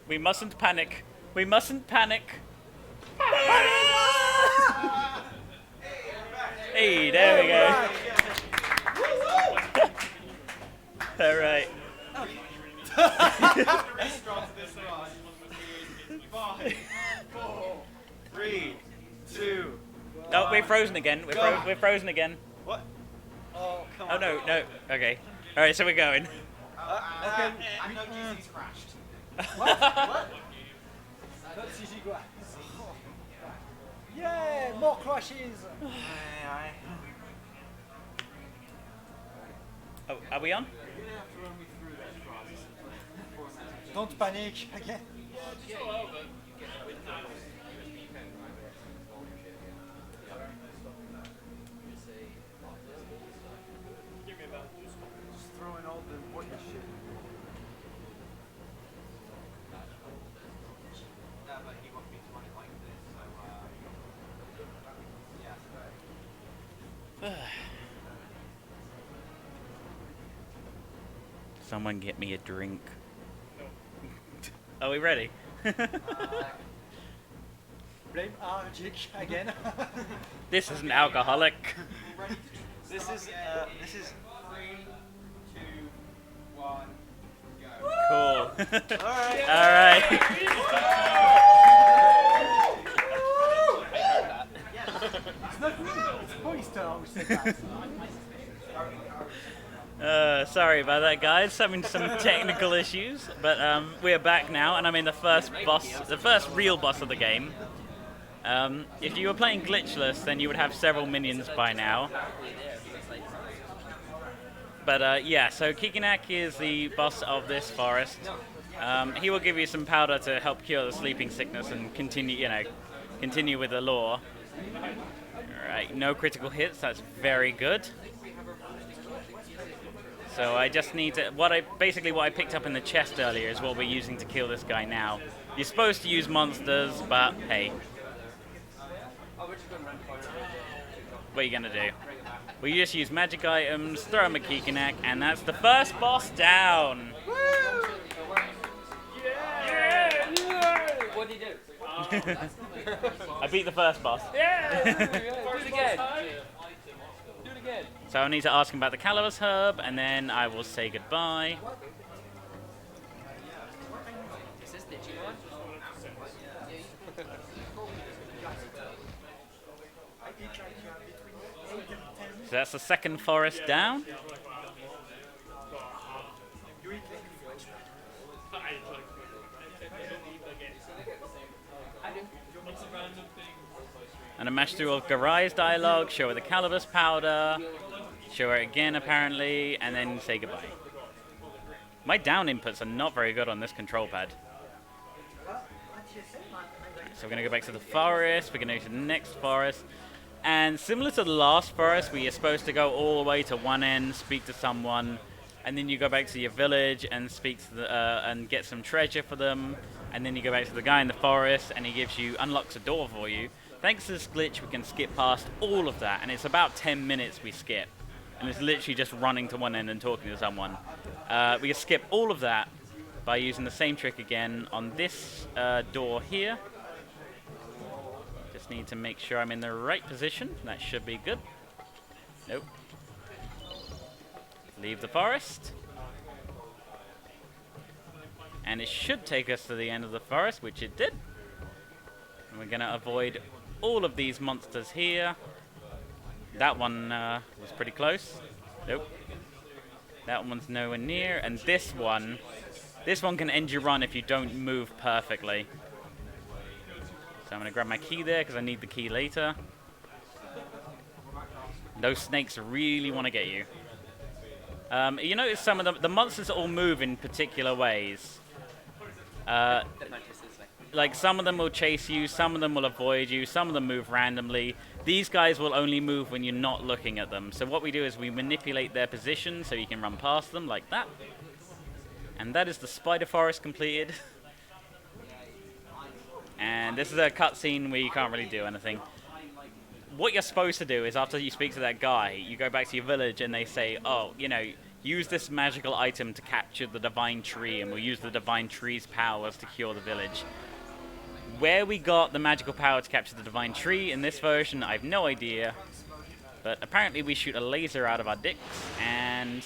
We mustn't panic. We mustn't panic. Hey, there we go. All right. Five, four, three, two. Oh, we're frozen again. We're frozen again. What? Oh, come on. Oh no, no. Okay. All right, so we're going. Okay. I know GC's crashed. What? What? Not CG Glass. Yeah, more crashes. Oh, are we on? Don't panic again. Just throwing all the wood and shit. No, but he wants me to run it like this, so yeah. Someone get me a drink. Are we ready? Blame Arjik again. This is an alcoholic. This is 3, 2, 1, go. Cool. Alright. All right. It's not me, it's Poister who said that. Sorry about that, guys. Having some technical issues, but we're back now, and I'm in the first real boss of the game. If you were playing glitchless, then you would have several minions by now. But yeah, so Kikinak is the boss of this forest. He will give you some powder to help cure the sleeping sickness and continue with the lore. All right, no critical hits. That's very good. So I just need to. What I picked up in the chest earlier is what we're using to kill this guy now. You're supposed to use monsters, but hey. What are you gonna do? We just use magic items, throw him a Kikinak, and that's the first boss down. Woo! Yeah! What did you do? I beat the first boss. Yeah! Do it again. Do it again. So I need to ask him about the Calamus herb, and then I will say goodbye. Is this the G1? So that's the second forest down. And I mashed through all of Garai's dialogue, show her the Calibus powder, show her again apparently, and then say goodbye. My down inputs are not very good on this control pad. So we're going to go back to the forest, we're going to go to the next forest. And similar to the last forest, where you're supposed to go all the way to one end, speak to someone, and then you go back to your village and speak to the, and get some treasure for them, and then you go back to the guy in the forest, and he unlocks a door for you. Thanks to this glitch, we can skip past all of that, and it's about 10 minutes we skip, and it's literally just running to one end and talking to someone. We can skip all of that by using the same trick again on this door here. Just need to make sure I'm in the right position. That should be good. Nope. Leave the forest. And it should take us to the end of the forest, which it did. And we're going to avoid all of these monsters here. That one was pretty close. Nope. That one's nowhere near. And this one can end your run if you don't move perfectly. So I'm going to grab my key there because I need the key later. Those snakes really want to get you. You notice some of the monsters all move in particular ways. Like some of them will chase you, some of them will avoid you, some of them move randomly. These guys will only move when you're not looking at them. So what we do is we manipulate their position so you can run past them like that. And that is the spider forest completed. And this is a cutscene where you can't really do anything. What you're supposed to do is after you speak to that guy, you go back to your village and they say, oh, you know, use this magical item to capture the divine tree, and we'll use the divine tree's powers to cure the village. Where we got the magical power to capture the divine tree in this version, I have no idea. But apparently we shoot a laser out of our dicks and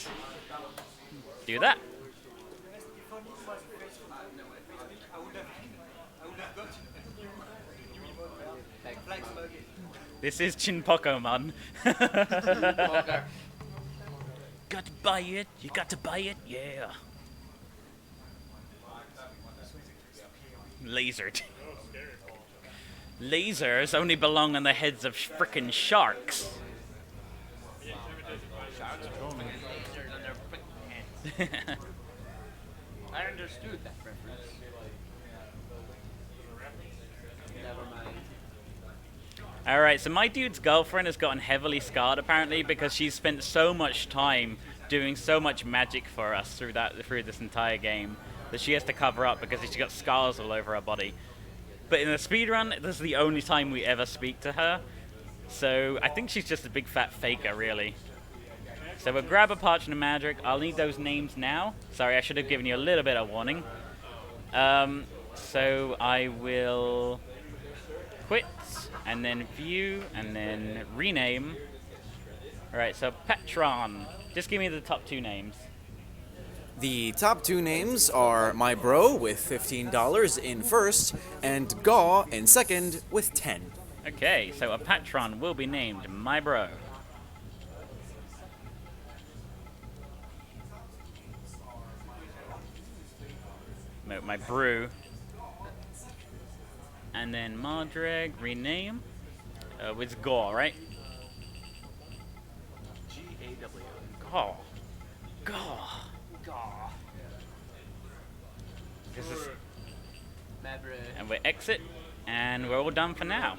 do that. This is Chin Pokemon. Got to buy it. You got to buy it. Yeah. Lasered. Lasers only belong on the heads of frickin' sharks. I understood that reference. Never mind. Alright, so my dude's girlfriend has gotten heavily scarred apparently because she's spent so much time doing so much magic for us through this entire game that she has to cover up because she's got scars all over her body. But in the speedrun, this is the only time we ever speak to her. So I think she's just a big fat faker, really. So we'll grab a Parchment of Magic. I'll need those names now. Sorry, I should have given you a little bit of warning. So I will quit, and then view, and then rename. Alright, so Petron. Just give me the top 2 names. The top 2 names are My Bro with $15 in first, and Gaw in second with 10. Okay, so a patron will be named My Bro. No, My Brew. And then Mardreg, rename. With Gaw, right? G-A-W. Gaw. Gaw. Gaw. This is, Mabra. and we exit, and we're all done for now.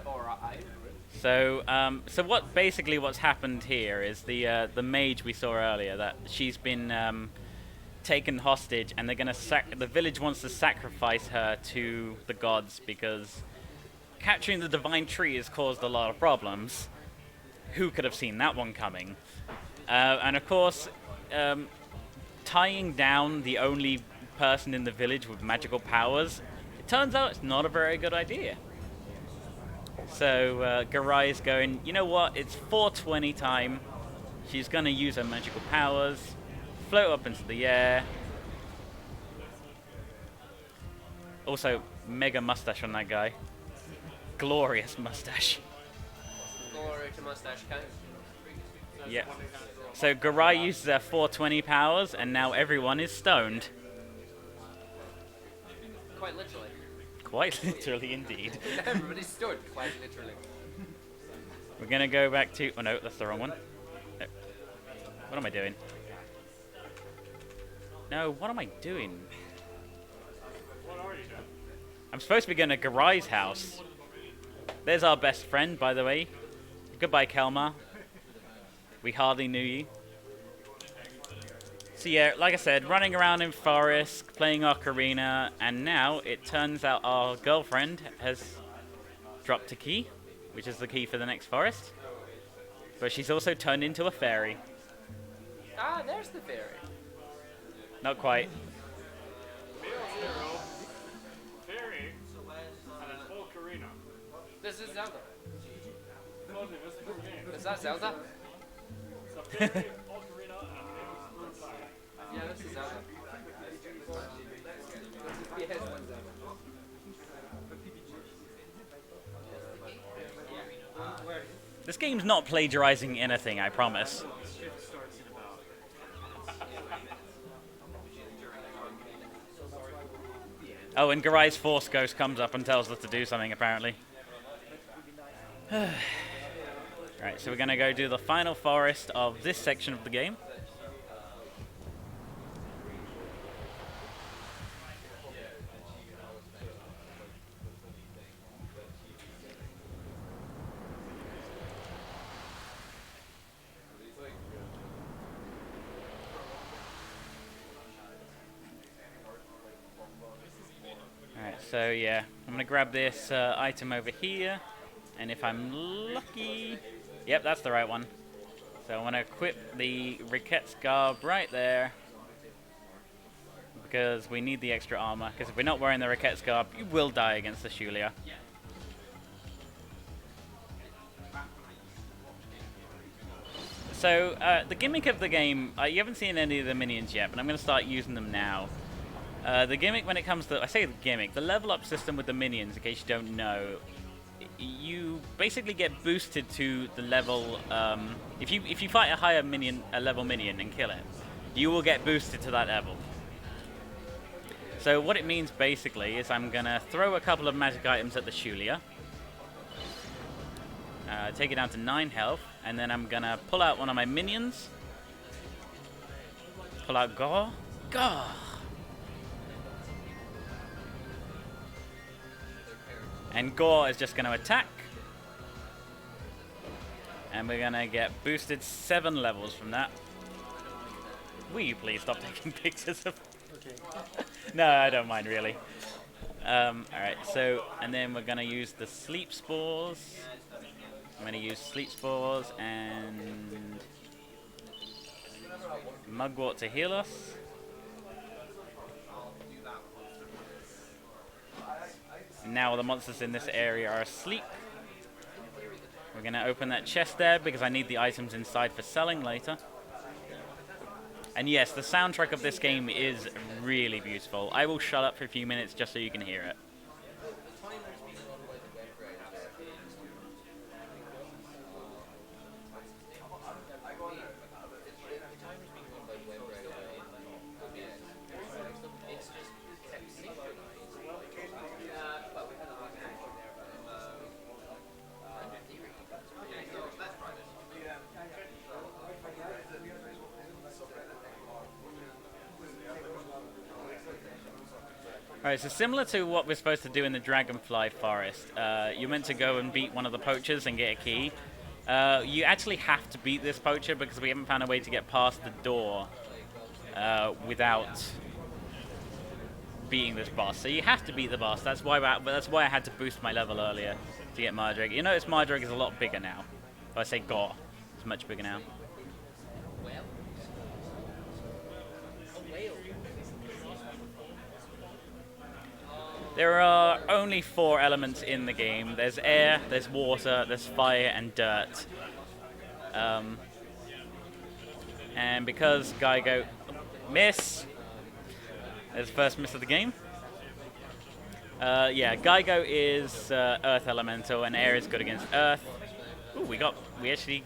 Alright. So, what's happened here is the mage we saw earlier, that she's been taken hostage, and they're gonna the village wants to sacrifice her to the gods because capturing the divine tree has caused a lot of problems. Who could have seen that one coming? And of course, tying down the only person in the village with magical powers, it turns out it's not a very good idea. So Garai's going, you know what, it's 420 time. She's going to use her magical powers, float up into the air. Also, mega mustache on that guy. Glorious mustache. Glory to Mustache King. Yeah. So Garai uses her 420 powers, and now everyone is stoned. Quite literally. Quite literally, indeed. Everybody stood, quite literally. We're gonna go back to... Oh no, that's the wrong one. No. What am I doing? No, what am I doing? What are you doing? I'm supposed to be going to Garai's house. There's our best friend, by the way. Goodbye, Kelma. We hardly knew you. So yeah, like I said, running around in forest, playing Ocarina, and now it turns out our girlfriend has dropped a key, which is the key for the next forest. But she's also turned into a fairy. Ah, there's the fairy. Not quite. Fairy and an ocarina. This is Zelda. Told you, this is her game. Is that Zelda? It's a fairy, ocarina, and a famous spoon fire. Yeah, this is Zelda. Yes, that's Zelda. This game's not plagiarizing anything, I promise. Oh, and Garai's Force Ghost comes up and tells us to do something, apparently. Alright, so we're going to go do the final forest of this section of the game. Alright, so yeah, I'm going to grab this item over here, and if I'm lucky... Yep, that's the right one. So I want to equip the Riquette's garb right there. Because we need the extra armor. Because if we're not wearing the Riquette's garb, you will die against the Shulia. So, the gimmick of the game, you haven't seen any of the minions yet, but I'm going to start using them now. The gimmick when it comes to, I say the gimmick, the level up system with the minions, in case you don't know, you basically get boosted to the level, if you fight a higher minion, a level minion and kill it, you will get boosted to that level. So what it means basically is I'm going to throw a couple of magic items at the Shulia, take it down to 9 health, and then I'm going to pull out one of my minions, pull out Gore, and Gore is just going to attack, and we're going to get boosted 7 levels from that. Will you please stop taking pictures of... Okay. No, I don't mind really. Alright, so, and then we're going to use the sleep spores. I'm going to use sleep spores and mugwort to heal us. And now all the monsters in this area are asleep. We're going to open that chest there because I need the items inside for selling later. And yes, the soundtrack of this game is really beautiful. I will shut up for a few minutes just so you can hear it. Alright, so similar to what we're supposed to do in the Dragonfly Forest, you're meant to go and beat one of the poachers and get a key. You actually have to beat this poacher because we haven't found a way to get past the door without beating this boss. So you have to beat the boss. That's why I had to boost my level earlier to get Mardrake. You notice Mardrake is a lot bigger now. If I say Gore, it's much bigger now. There are only 4 elements in the game. There's air, there's water, there's fire, and dirt. And because Geigo... Miss! There's the first miss of the game. Yeah, Geigo is Earth Elemental, and air is good against Earth. Ooh, we actually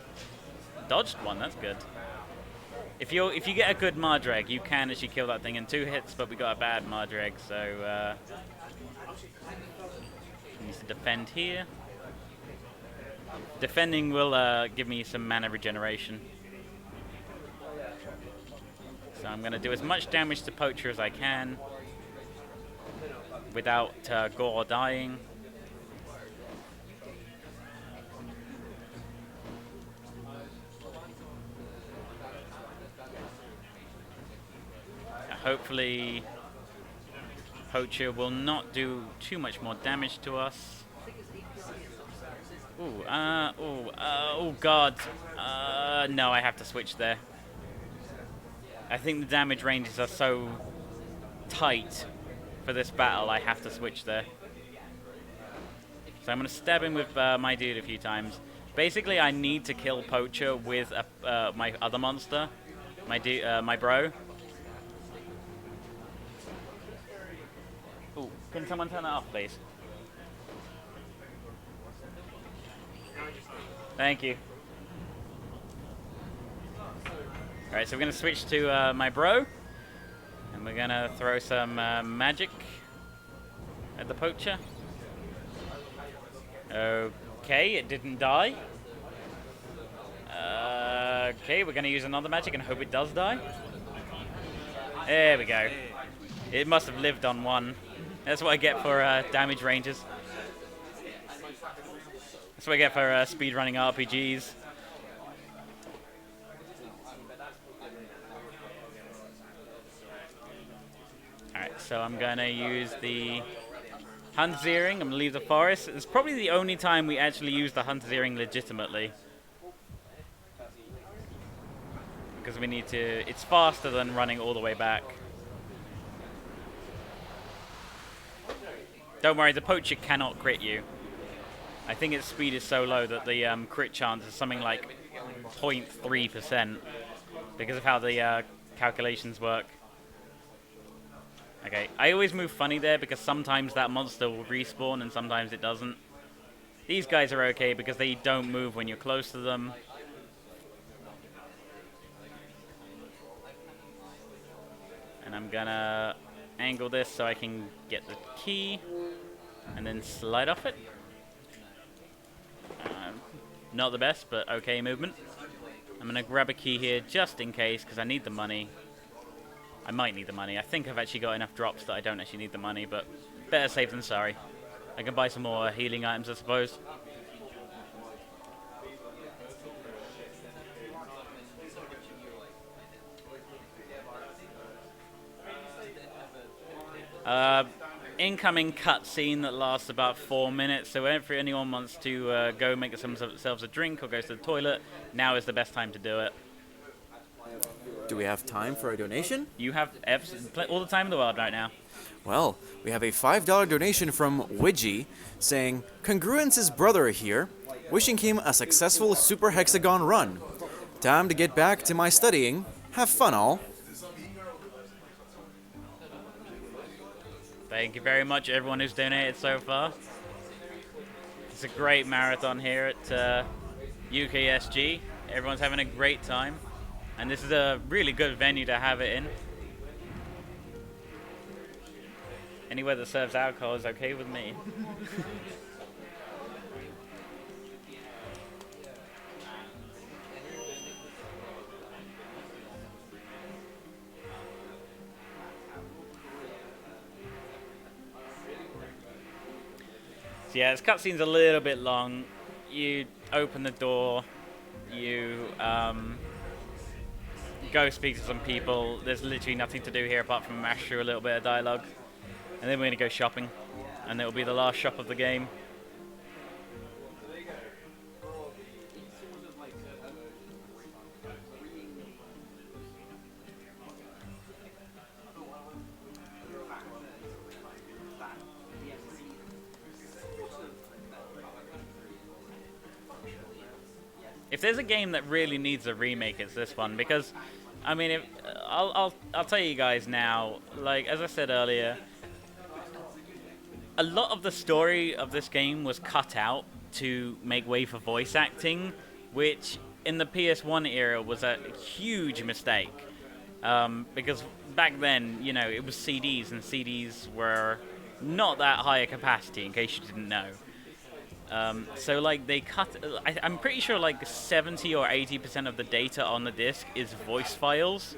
dodged one, that's good. If you get a good Mardrake, you can actually kill that thing in 2 hits, but we got a bad Mardrake, so... needs to defend here. Defending will give me some mana regeneration. So I'm going to do as much damage to Poacher as I can without Gore dying. Hopefully Poacher will not do too much more damage to us. Ooh, oh god. No, I have to switch there. I think the damage ranges are so tight for this battle, I have to switch there. So I'm going to stab him with my dude a few times. Basically, I need to kill Poacher with my other monster, my bro. Ooh, can someone turn that off, please? Thank you. Alright, so we're going to switch to my bro. And we're going to throw some magic at the Poacher. Okay, it didn't die. Okay, we're going to use another magic and hope it does die. There we go. It must have lived on 1. That's what I get for damage ranges. That's what I get for speedrunning RPGs. Alright, so I'm going to use the Hunt's Earring. I'm going to leave the forest. It's probably the only time we actually use the Hunt's Earring legitimately. we need to... It's faster than running all the way back. Don't worry, the poacher cannot crit you. I think its speed is so low that the crit chance is something like 0.3% because of how the calculations work. Okay, I always move funny there because sometimes that monster will respawn and sometimes it doesn't. These guys are okay because they don't move when you're close to them. And I'm gonna angle this so I can get the key and then slide off it. Not the best, but okay movement. I'm gonna grab a key here just in case because I need the money. I might need the money. I think I've actually got enough drops that I don't actually need the money, but better safe than sorry. I can buy some more healing items, I suppose. Incoming cutscene that lasts about 4 minutes, so if anyone wants to go make themselves a drink or go to the toilet, now is the best time to do it. Do we have time for a donation? You have all the time in the world right now. Well, we have a $5 donation from Widgie saying, Congruence's brother here, wishing him a successful Super Hexagon run. Time to get back to my studying. Have fun, all. Thank you very much, everyone who's donated so far. It's a great marathon here at UKSG. Everyone's having a great time. And this is a really good venue to have it in. Anywhere that serves alcohol is okay with me. So yeah, this cutscene's a little bit long. You open the door, you go speak to some people. There's literally nothing to do here apart from mash through a little bit of dialogue. And then we're going to go shopping. And it'll be the last shop of the game. If there's a game that really needs a remake, it's this one, because, I mean, I'll tell you guys now, like, as I said earlier, a lot of the story of this game was cut out to make way for voice acting, which in the PS1 era was a huge mistake, because back then, you know, it was CDs, and CDs were not that high a capacity, in case you didn't know. So like they cut, I'm pretty sure like 70 or 80% of the data on the disc is voice files.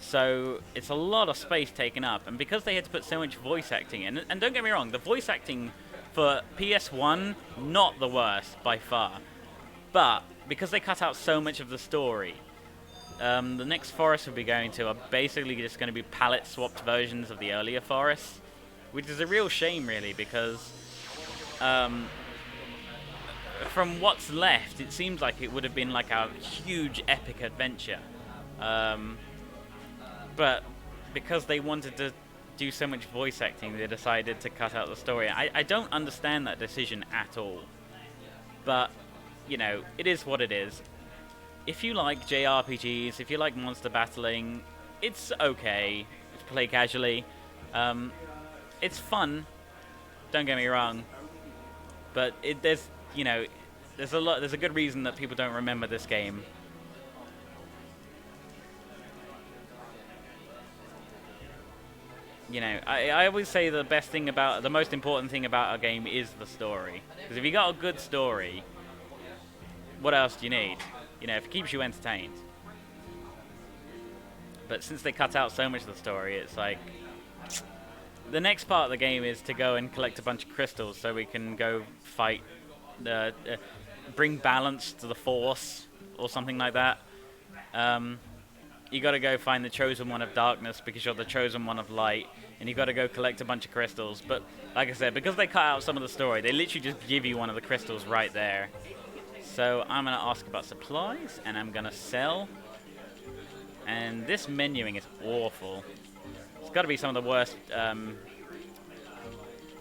So it's a lot of space taken up. And because they had to put so much voice acting in, and don't get me wrong, the voice acting for PS1, not the worst by far. But because they cut out so much of the story, the next forest we'll be going to are basically just going to be palette swapped versions of the earlier forests, which is a real shame really because from what's left, it seems like it would have been like a huge epic adventure. But because they wanted to do so much voice acting, they decided to cut out the story. I don't understand that decision at all. But, you know, it is what it is. If you like JRPGs, if you like monster battling, it's okay. It's play casually. It's fun. Don't get me wrong. But there's a good reason that people don't remember this game. You know, I always say the most important thing about a game is the story. Because if you got a good story, what else do you need? You know, if it keeps you entertained. But since they cut out so much of the story, it's like the next part of the game is to go and collect a bunch of crystals so we can go fight, bring balance to the Force or something like that. You got to go find the chosen one of darkness because you're the chosen one of light, and you got to go collect a bunch of crystals. But like I said, because they cut out some of the story, they literally just give you one of the crystals right there. So I'm gonna ask about supplies, and I'm gonna sell. And this menuing is awful. It's got to be some of the worst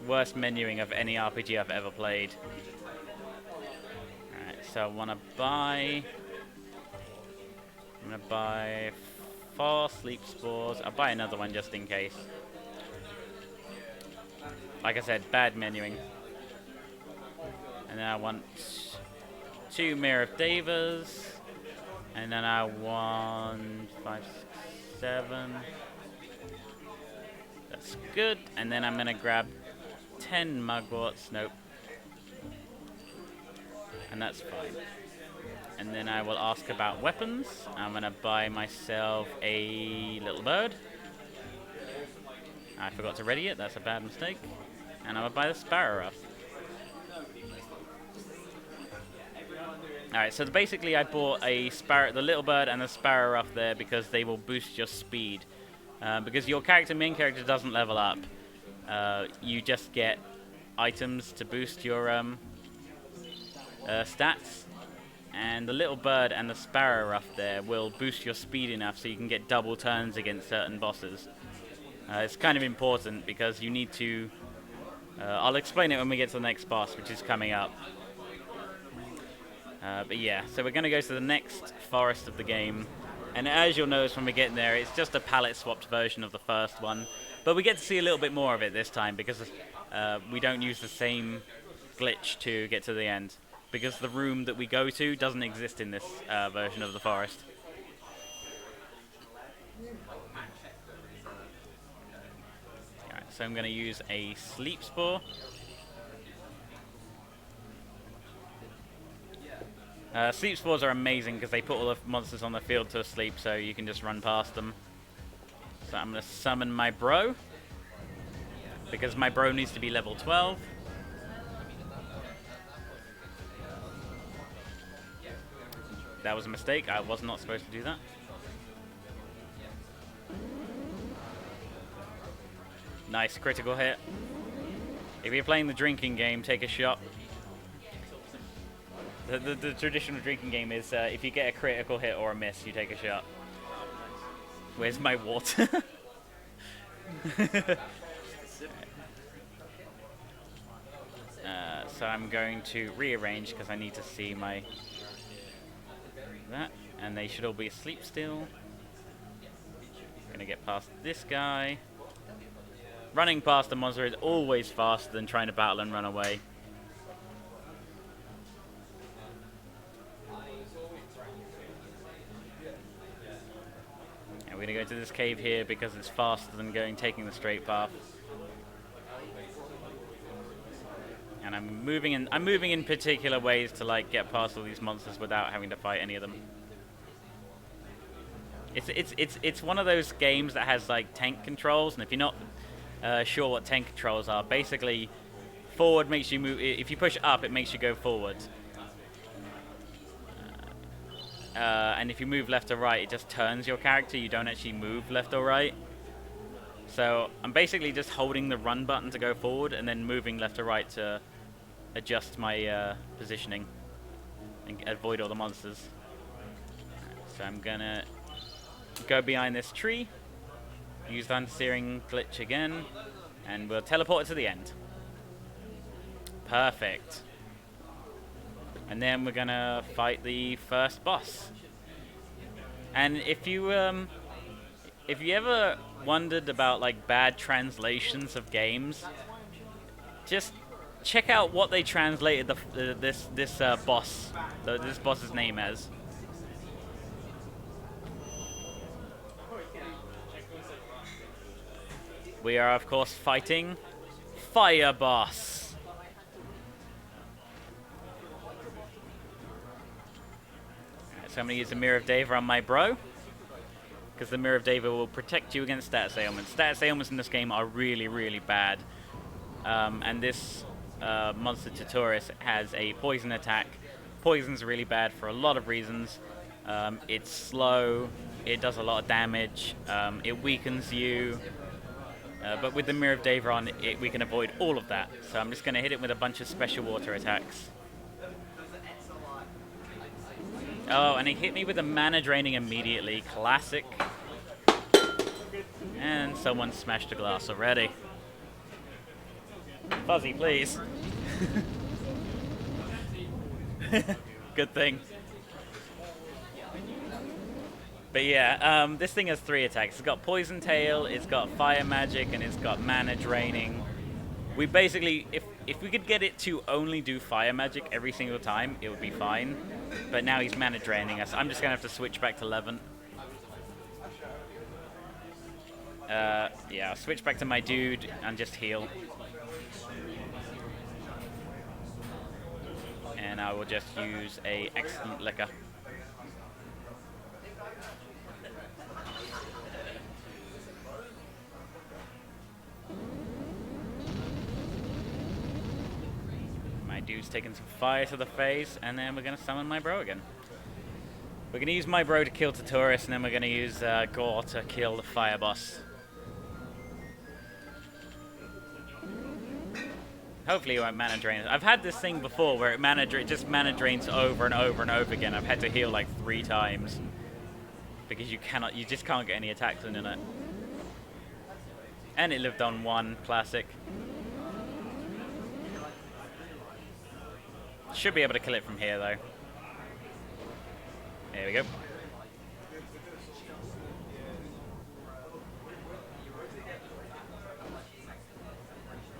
worst menuing of any RPG I've ever played. Alright, so I want to buy... I'm going to buy 4 sleep spores. I'll buy another one just in case. Like I said, bad menuing. And then I want 2 Mirror of Devas. And then I want 5, 6, 7. That's good. And then I'm going to grab 10 Mugworts. Nope. And that's fine. And then I will ask about weapons. I'm going to buy myself a little bird. I forgot to ready it. That's a bad mistake. And I'm going to buy the sparrow ruff. Alright, so basically I bought a sparrow, the little bird and the sparrow ruff there because they will boost your speed. Because your main character doesn't level up. You just get items to boost your stats. And the little bird and the sparrow ruff there will boost your speed enough so you can get double turns against certain bosses. It's kind of important because you need to... I'll explain it when we get to the next boss, which is coming up. But yeah, so we're going to go to the next forest of the game. And as you'll notice when we get in there, it's just a palette-swapped version of the first one. But we get to see a little bit more of it this time because we don't use the same glitch to get to the end. Because the room that we go to doesn't exist in this version of the forest. Alright, so I'm going to use a sleep spore. Sleep spores are amazing because they put all the monsters on the field to sleep so you can just run past them. So I'm going to summon my bro. Because my bro needs to be level 12. That was a mistake. I was not supposed to do that. Nice critical hit. If you're playing the drinking game, take a shot. The traditional drinking game is if you get a critical hit or a miss, you take a shot. Where's my water? So I'm going to rearrange because I need to see my... that, and they should all be asleep still. Gonna get past this guy. Running past the monster is always faster than trying to battle and run away. And we're gonna go to this cave here because it's faster than taking the straight path. And I'm moving in particular ways to like get past all these monsters without having to fight any of them. It's one of those games that has like tank controls, and if you're not sure what tank controls are, basically forward makes you move. If you push up, it makes you go forward, and if you move left or right, it just turns your character. You don't actually move left or right. So I'm basically just holding the run button to go forward, and then moving left or right to adjust my positioning and avoid all the monsters. So I'm gonna go behind this tree, use the unsearing glitch again, and we'll teleport it to the end. Perfect. And then we're gonna fight the first boss. And if you ever wondered about like bad translations of games, just check out what they translated this boss's name as. We are of course fighting Fire Boss. Alright, so I'm gonna use the Mirror of Deva on my bro, because the Mirror of Deva will protect you against status ailments. Status ailments in this game are really, really bad. And this monster Tutorius has a poison attack. Poison's really bad for a lot of reasons. It's slow, it does a lot of damage, it weakens you. But with the Mirror of Deva on, we can avoid all of that. So I'm just going to hit it with a bunch of special water attacks. Oh, and he hit me with a mana draining immediately. Classic. And someone smashed a glass already. Fuzzy, please. Good thing. But yeah, this thing has 3 attacks. It's got Poison Tail, it's got Fire Magic, and it's got Mana Draining. We basically, if we could get it to only do Fire Magic every single time, it would be fine. But now he's Mana Draining us. I'm just going to have to switch back to Levant. Yeah, I'll switch back to my dude and just heal. And I will just use a Excellent Liquor. My dude's taking some fire to the face, and then we're going to summon my bro again. We're going to use my bro to kill Tutorius, and then we're going to use Gore to kill the fire boss. Hopefully it won't mana drain. I've had this thing before where it just mana drains over and over and over again. I've had to heal like 3 times because you just can't get any attacks in it. And it lived on 1, classic. Should be able to kill it from here though. There we go.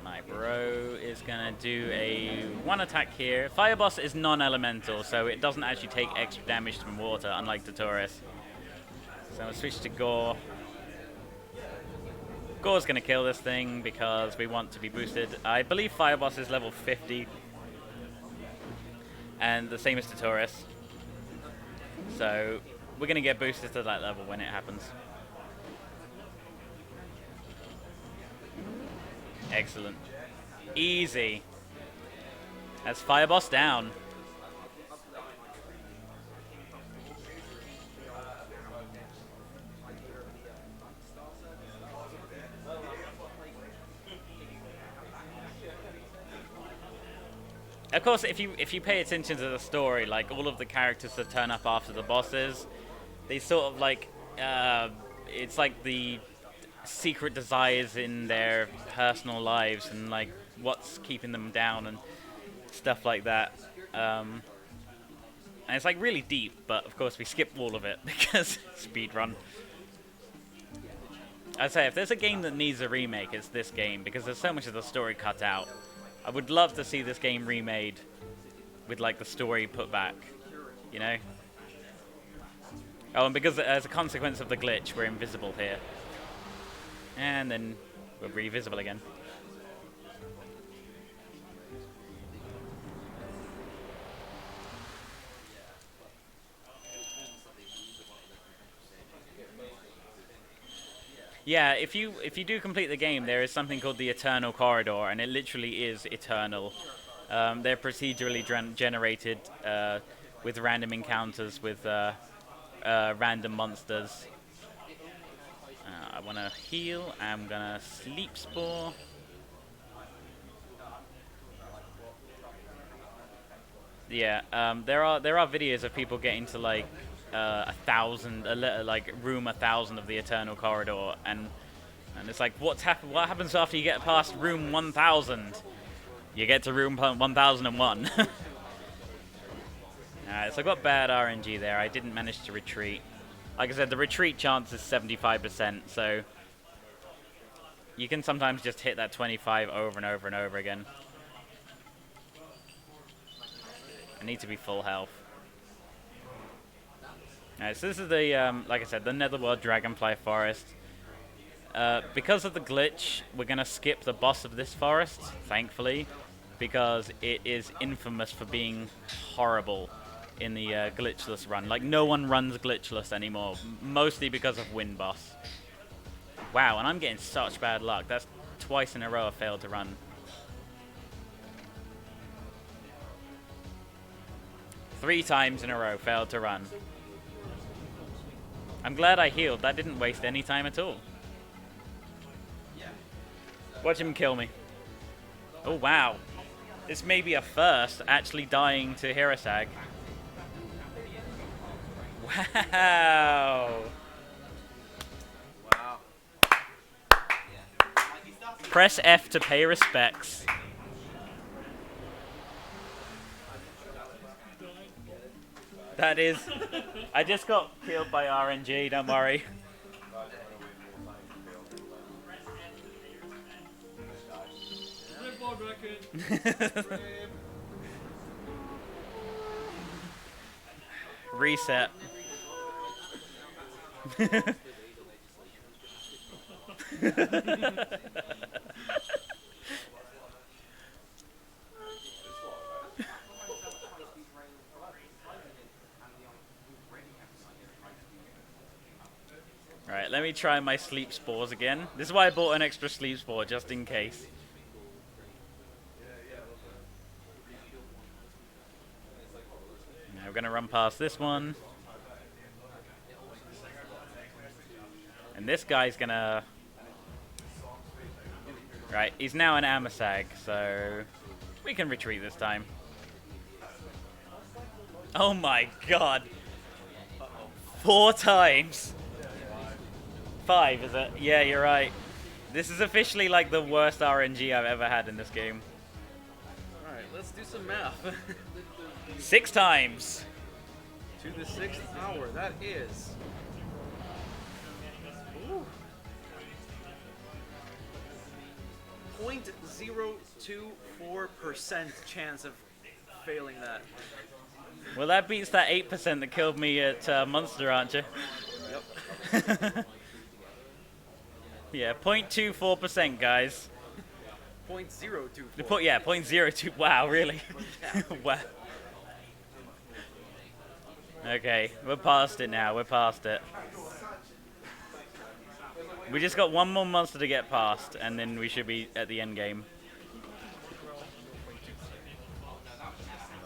My bro is gonna do a 1 attack here. Fire boss is non-elemental, so it doesn't actually take extra damage from water, unlike Tutorius. So I'll switch to Gore. Gore's gonna kill this thing because we want to be boosted. I believe Fire boss is level 50. And the same as Tutorius. So we're gonna get boosted to that level when it happens. Excellent. Easy. That's Fire boss down. Of course, if you pay attention to the story, like all of the characters that turn up after the bosses, they sort of like it's like the secret desires in their personal lives and like what's keeping them down and stuff like that. And it's like really deep, but of course we skip all of it because speedrun. I'd say if there's a game that needs a remake, it's this game because there's so much of the story cut out. I would love to see this game remade with like the story put back, you know? Oh, and because as a consequence of the glitch, we're invisible here. And then we're re-visible again. Yeah, if you do complete the game, there is something called the Eternal Corridor, and it literally is eternal. They're procedurally generated with random encounters with random monsters. I want to heal. I'm gonna sleep spore. Yeah, there are videos of people getting to like 1,000, like room 1,000 of the Eternal Corridor, and it's like what happens after you get past room 1,000? You get to room 1001. Alright, so I got bad RNG there. I didn't manage to retreat. Like I said, the retreat chance is 75%, so you can sometimes just hit that 25 over and over and over again. I need to be full health. Alright, so this is the, like I said, the Netherworld Dragonfly Forest. Because of the glitch, we're going to skip the boss of this forest, thankfully, because it is infamous for being horrible in the glitchless run. Like, no one runs glitchless anymore, mostly because of Wind Boss. Wow, and I'm getting such bad luck. That's twice in a row I failed to run. 3 times in a row failed to run. I'm glad I healed. That didn't waste any time at all. Watch him kill me. Oh, wow. This may be a first, actually dying to Hirasag. Wow. Wow. Press F to pay respects. That is... I just got killed by RNG, don't worry. Reset. Right, let me try my sleep spores again. This is why I bought an extra sleep spore, just in case. Now we're gonna run past this one. And this guy's gonna... Right, he's now an Amasag, so we can retreat this time. Oh my god. 4 times. 5, is it? Yeah, you're right. This is officially like the worst RNG I've ever had in this game. Alright, let's do some math. 6 times. To the 6th power, that is... Ooh. 0.024% chance of failing that. Well, that beats that 8% that killed me at Monster Rancher. Yep. Yeah, 0.24%, guys. 0.024. Yeah, 0.02. Wow, really? Wow. Okay, we're past it now. We're past it. We just got one more monster to get past, and then we should be at the end game.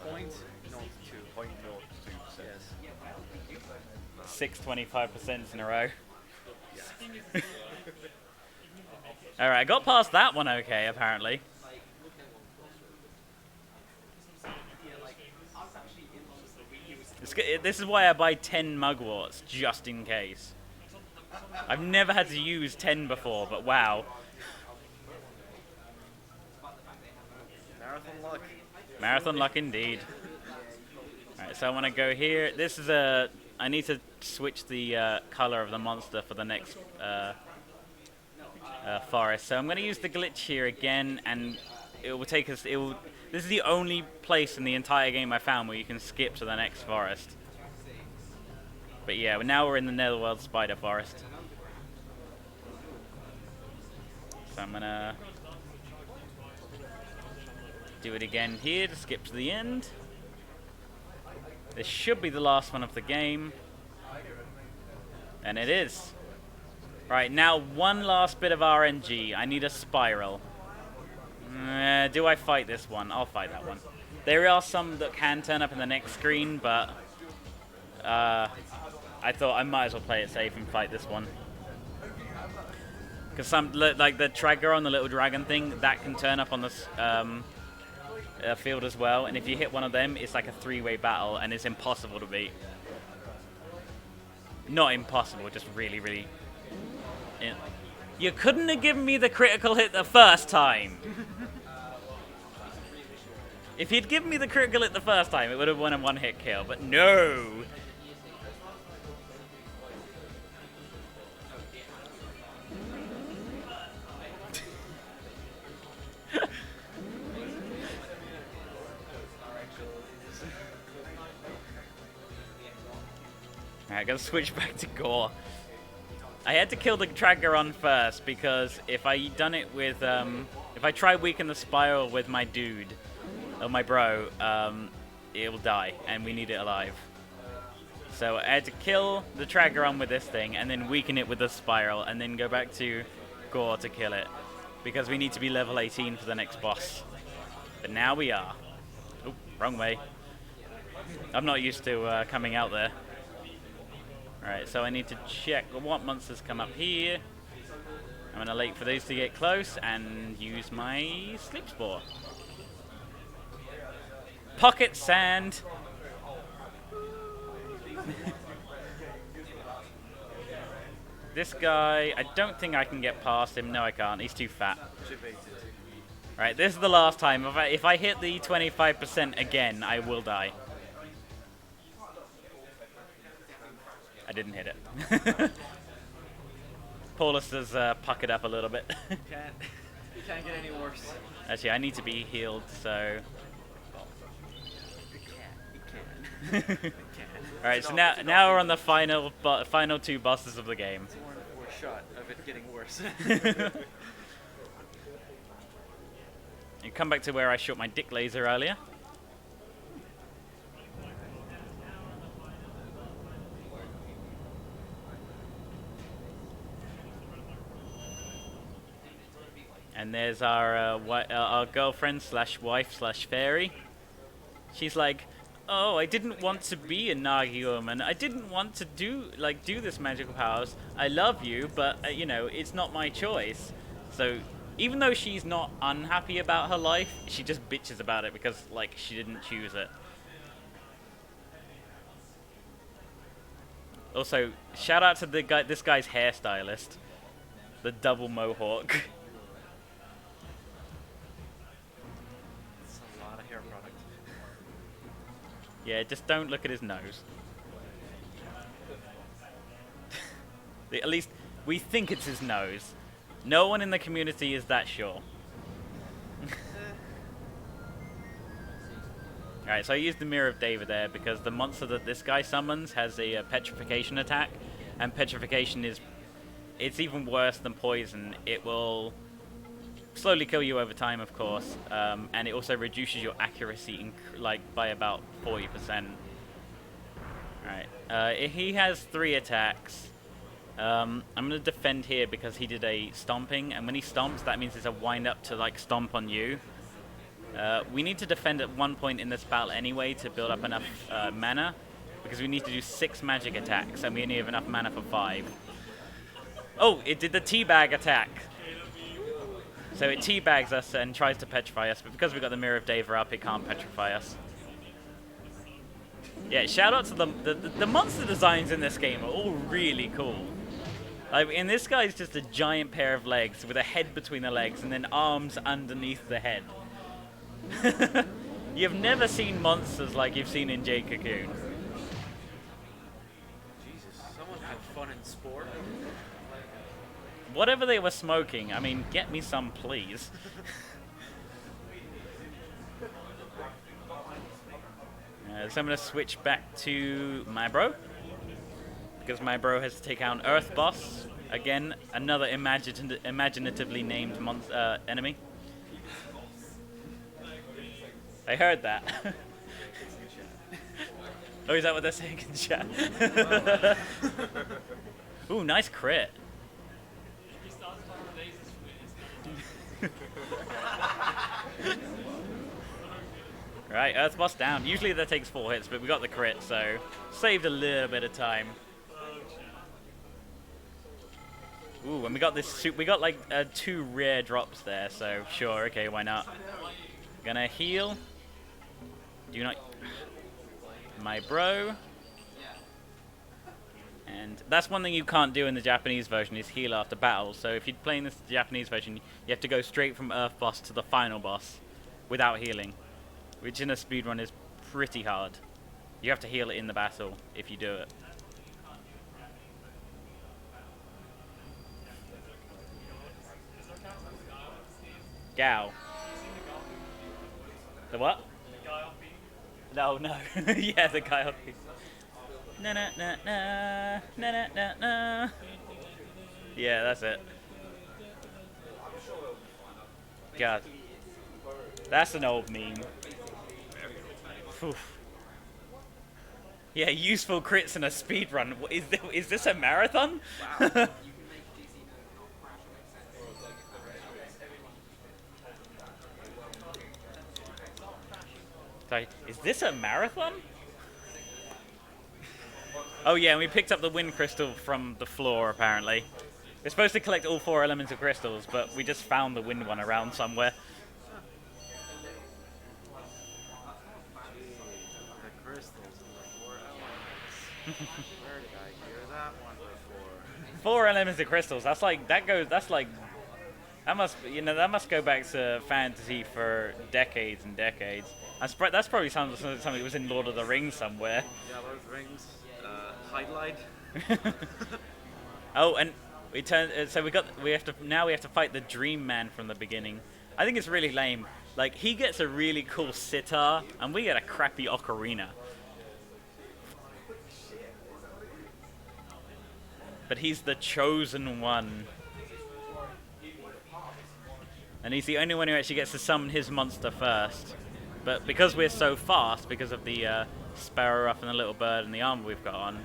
0.02. 0.02. Yes. 6 25% in a row. Alright, I got past that one okay, apparently. This is why I buy 10 mugworts, just in case. I've never had to use 10 before, but wow. Marathon luck. Marathon luck indeed. Alright, so I want to go here. This is a... I need to switch the color of the monster for the next forest. So I'm going to use the glitch here again, and it will take us... This is the only place in the entire game I found where you can skip to the next forest. But yeah, now we're in the Netherworld Spider Forest. So I'm going to do it again here to skip to the end. This should be the last one of the game. And it is. Right, now one last bit of RNG. I need a spiral. Do I fight this one? I'll fight that one. There are some that can turn up in the next screen, but I thought I might as well play it safe and fight this one. Because some, like the Traggeron, the little dragon thing, that can turn up on this field as well. And if you hit one of them, it's like a 3-way battle, and it's impossible to beat. Not impossible, just really, really... You couldn't have given me the critical hit the first time. If he'd given me the critical hit the first time, it would have won a one-hit kill, but no! Alright, gotta switch back to Gore. I had to kill the Traggeron first, because if I done it with, if I try weaken the spiral with my dude, or my bro, it will die, and we need it alive. So I had to kill the Traggeron with this thing, and then weaken it with the spiral, and then go back to Gore to kill it, because we need to be level 18 for the next boss. But now we are. Oop, wrong way. I'm not used to coming out there. Alright, so I need to check what monsters come up here. I'm going to wait for those to get close and use my Sleep Spore. Pocket Sand! This guy, I don't think I can get past him. No, I can't. He's too fat. Debated. Right, this is the last time. If I hit the 25% again, I will die. I didn't hit it. Paulus has puckered up a little bit. You can't get any worse. Actually, I need to be healed, so... You can. Alright, so now we're on the final two bosses of the game. It's more than a shot of it getting worse. You come back to where I shot my dick laser earlier. And there's our girlfriend slash wife slash fairy. She's like, oh, I didn't want to be a Nagi woman. I didn't want to do this magical powers. I love you, but you know, it's not my choice. So even though she's not unhappy about her life, she just bitches about it because like she didn't choose it. Also, shout out to this guy's hairstylist, the double mohawk. It's a lot of hair product. Yeah, just don't look at his nose. At least we think it's his nose. No one in the community is that sure. Alright, so I used the Mirror of David there because the monster that this guy summons has a petrification attack, and petrification it's even worse than poison. It will slowly kill you over time, of course, and it also reduces your accuracy by about 40%. Alright, he has 3 attacks. I'm going to defend here because he did a stomping, and when he stomps, that means it's a wind up to like stomp on you. We need to defend at one point in this battle anyway to build up enough mana, because we need to do 6 magic attacks, and we only have enough mana for 5. Oh, it did the teabag attack. So it teabags us and tries to petrify us, but because we got the Mirror of Deva up, it can't petrify us. Yeah, shout out to the monster designs in this game are all really cool. And this guy's just a giant pair of legs with a head between the legs and then arms underneath the head. You've never seen monsters like you've seen in Jade Cocoon. Jesus, someone had fun in Spore. Whatever they were smoking, I mean, get me some, please. So I'm going to switch back to my bro, because my bro has to take out an Earth boss. Again, another imaginatively named enemy. I heard that. Oh, is that what they're saying in chat? Ooh, nice crit. Right, Earth boss down. Usually that takes 4 hits, but we got the crit, so saved a little bit of time. Ooh, and we got this. We got like 2 rare drops there, so sure, okay, why not? Gonna heal. Do not, my bro. And that's one thing you can't do in the Japanese version is heal after battle. So if you're playing this Japanese version, you have to go straight from Earth boss to the final boss without healing, which in a speedrun is pretty hard. You have to heal it in the battle if you do it. Gao. The what? No, no. Yeah, the guy on piece. Na na na na na na na na. Yeah, that's it. God. That's an old meme. Oof. Yeah, useful crits in a speedrun. Is this a marathon? Wow. Is this a marathon? Oh yeah, and we picked up the wind crystal from the floor, apparently. We're supposed to collect all 4 elemental crystals, but we just found the wind one around somewhere. The crystals and the 4 elements. Where did I hear that one before? 4 elemental crystals. That's like that goes. That's like that must that must go back to fantasy for decades and decades. That's probably something that was in Lord of the Rings somewhere. Yeah, Lord of the Rings. Highlight. Oh, and so we have to fight the Dream Man from the beginning. I think it's really lame. Like, he gets a really cool sitar, and we get a crappy ocarina. But he's the chosen one. And he's the only one who actually gets to summon his monster first. But because we're so fast, because of the Sparrow Ruff and the Little Bird and the armor we've got on,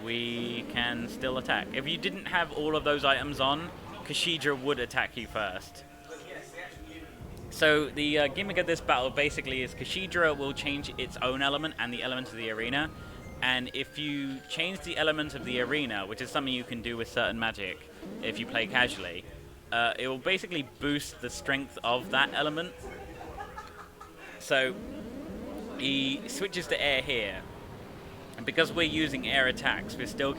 we can still attack. If you didn't have all of those items on, Kashidra would attack you first. So the gimmick of this battle basically is Kashidra will change its own element and the element of the arena. And if you change the element of the arena, which is something you can do with certain magic if you play casually, it will basically boost the strength of that element. So he switches to air here. And because we're using air attacks, we're still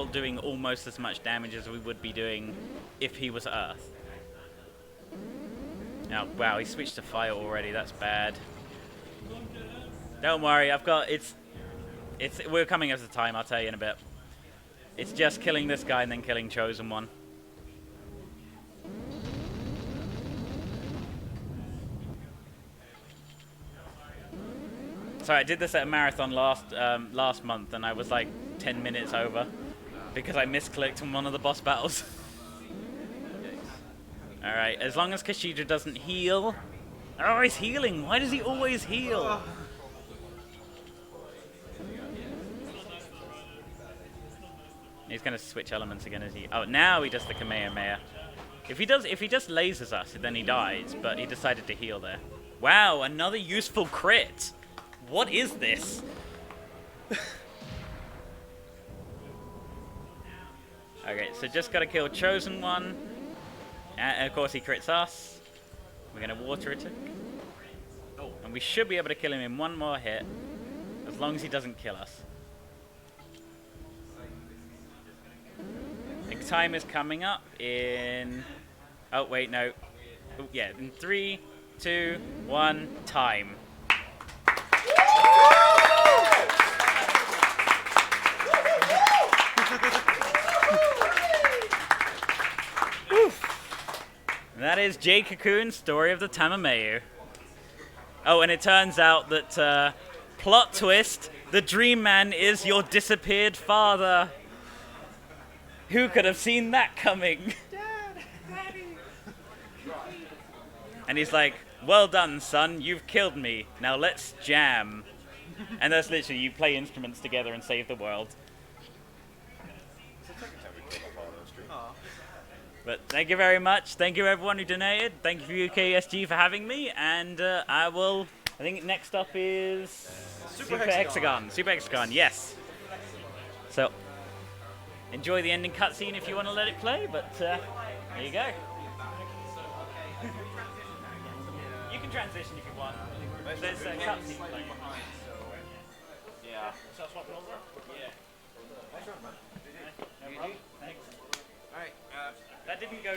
doing almost as much damage as we would be doing if he was Earth. Now, wow, he switched to fire already. That's bad. Don't worry, we're coming out of time. I'll tell you in a bit. It's just killing this guy and then killing Chosen One. So I did this at a marathon last month, and I was like 10 minutes over because I misclicked on one of the boss battles. All right, as long as Kashidra doesn't heal. Oh, he's healing. Why does he always heal? He's gonna switch elements again, is he? Oh, now he does the Kamehameha. If he just lasers us, then he dies. But he decided to heal there. Wow, another useful crit. What is this? Okay, so just gotta kill Chosen One. And of course he crits us. We're gonna water attack. And we should be able to kill him in one more hit. As long as he doesn't kill us. The time is coming up in... Oh, wait, no. Oh, yeah, in 3, 2, 1, time. And that is Jade Cocoon's Story of the Tamamayu. Oh, and it turns out that, plot twist, the Dream Man is your disappeared father. Who could have seen that coming? Dad, Daddy. And he's like, well done, son, you've killed me. Now let's jam. And that's literally, you play instruments together and save the world. But thank you very much. Thank you everyone who donated. Thank you UKSG for having me. And I think next up is Super Hexagon. Super Hexagon, yes. So, enjoy the ending cutscene if you want to let it play, but there you go. You can transition if you want. There's a cutscene playing. Yeah. Yeah. No problem. Thanks. Alright, That didn't go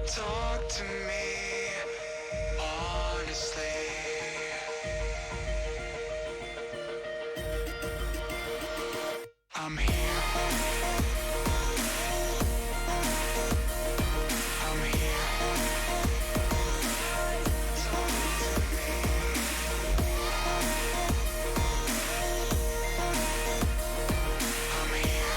Talk to me honestly. I'm here. I'm here. Talk to me. I'm here.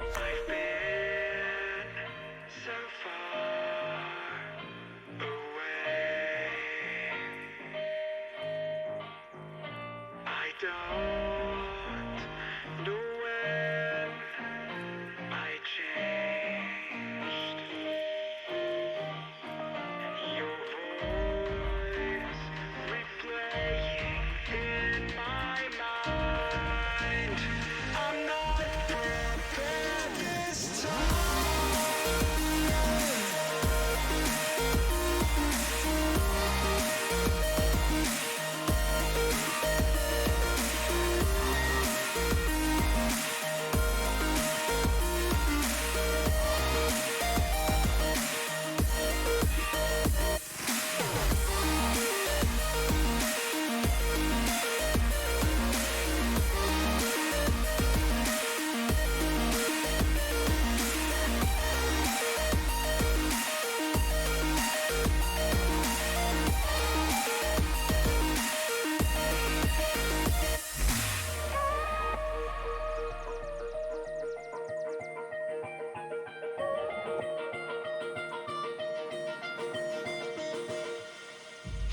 I've been so far away. I don't know when I changed. Your voice replaying in my mind. I'm not prepared this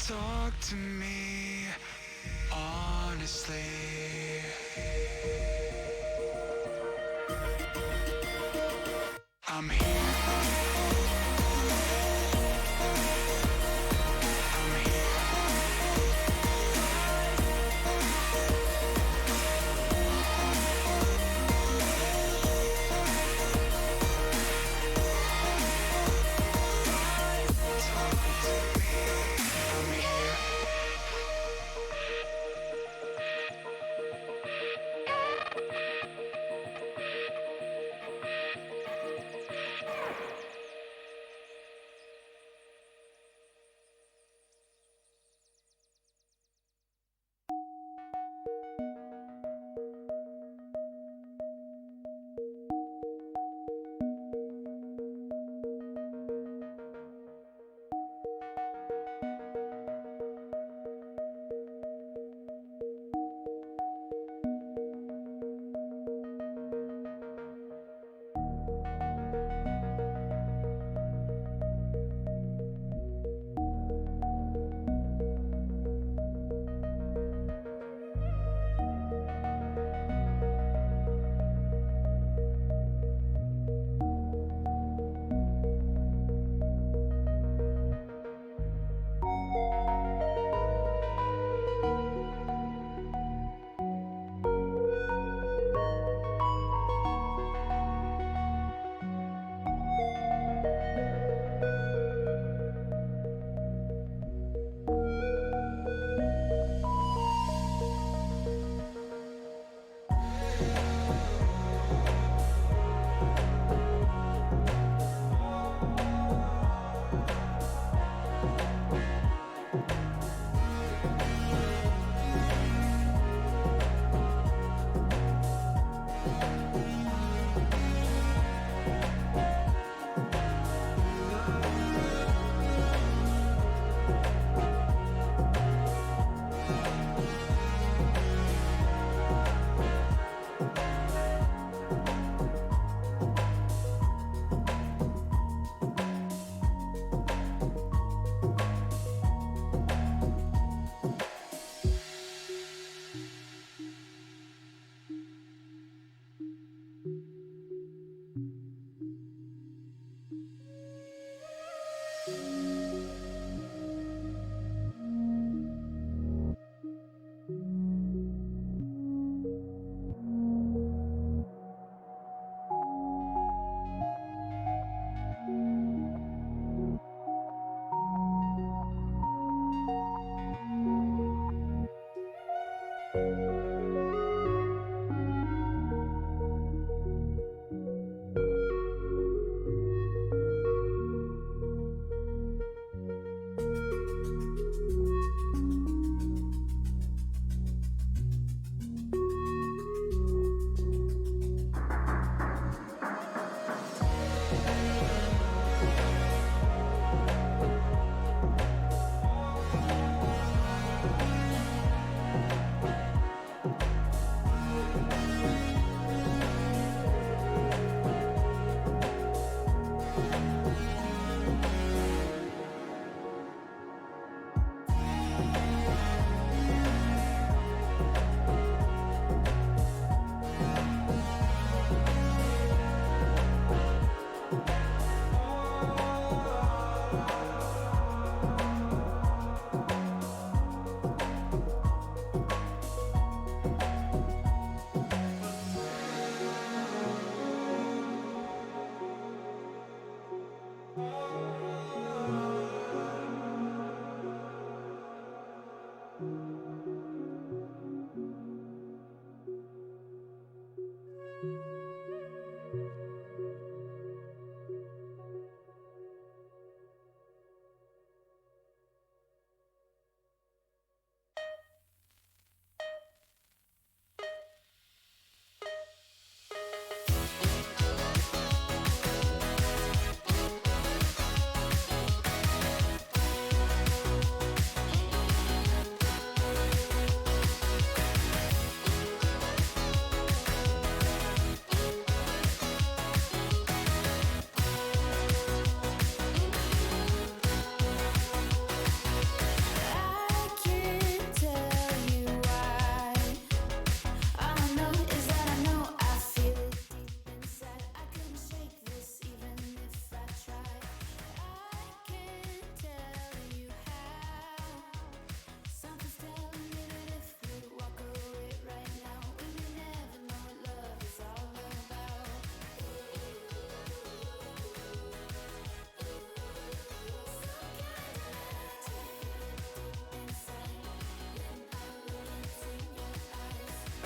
Talk to me honestly. I'm here. I'm here. Talk to me. I'm here.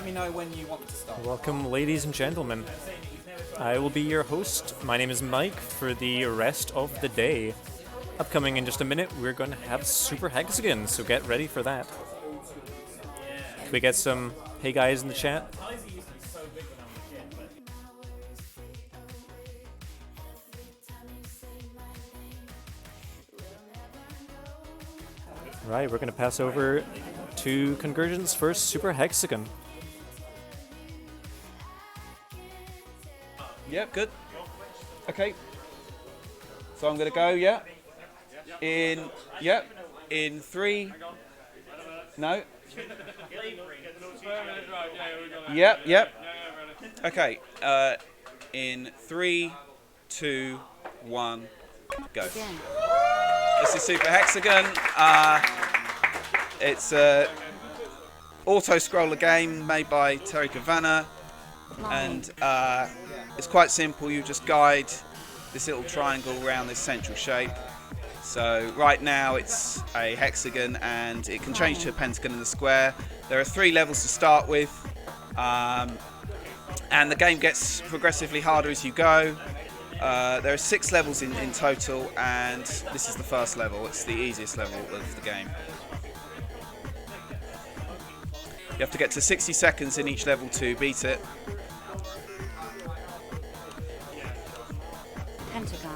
me know when you want to start. Welcome, ladies and gentlemen. I will be your host. My name is Mike for the rest of the day. Upcoming in just a minute, we're going to have Super Hexagon, so get ready for that. Can we get some hey guys in the chat? Right, we're going to pass over to Convergence first, Super Hexagon. Yep, good. Okay. So I'm going to go, yeah. In 3. No. Yep. Okay. In 3, 2, 1, go. This is Super Hexagon. It's a auto-scroller game made by Terry Kavanagh, and it's quite simple. You just guide this little triangle around this central shape. So right now it's a hexagon, and it can change to a pentagon and a square. There are 3 levels to start with, and the game gets progressively harder as you go. There are 6 levels in total, and this is the first level. It's the easiest level of the game. You have to get to 60 seconds in each level to beat it. Pentagon.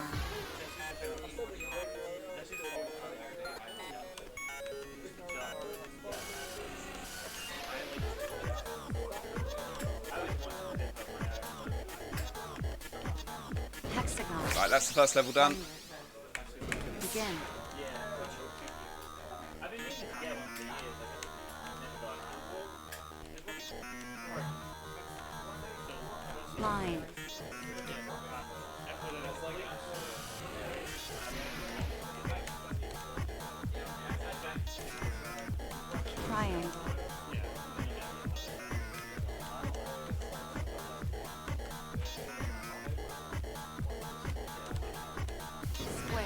Hexagon. Right, that's the first level done. Begin. Line. Triangle. Square.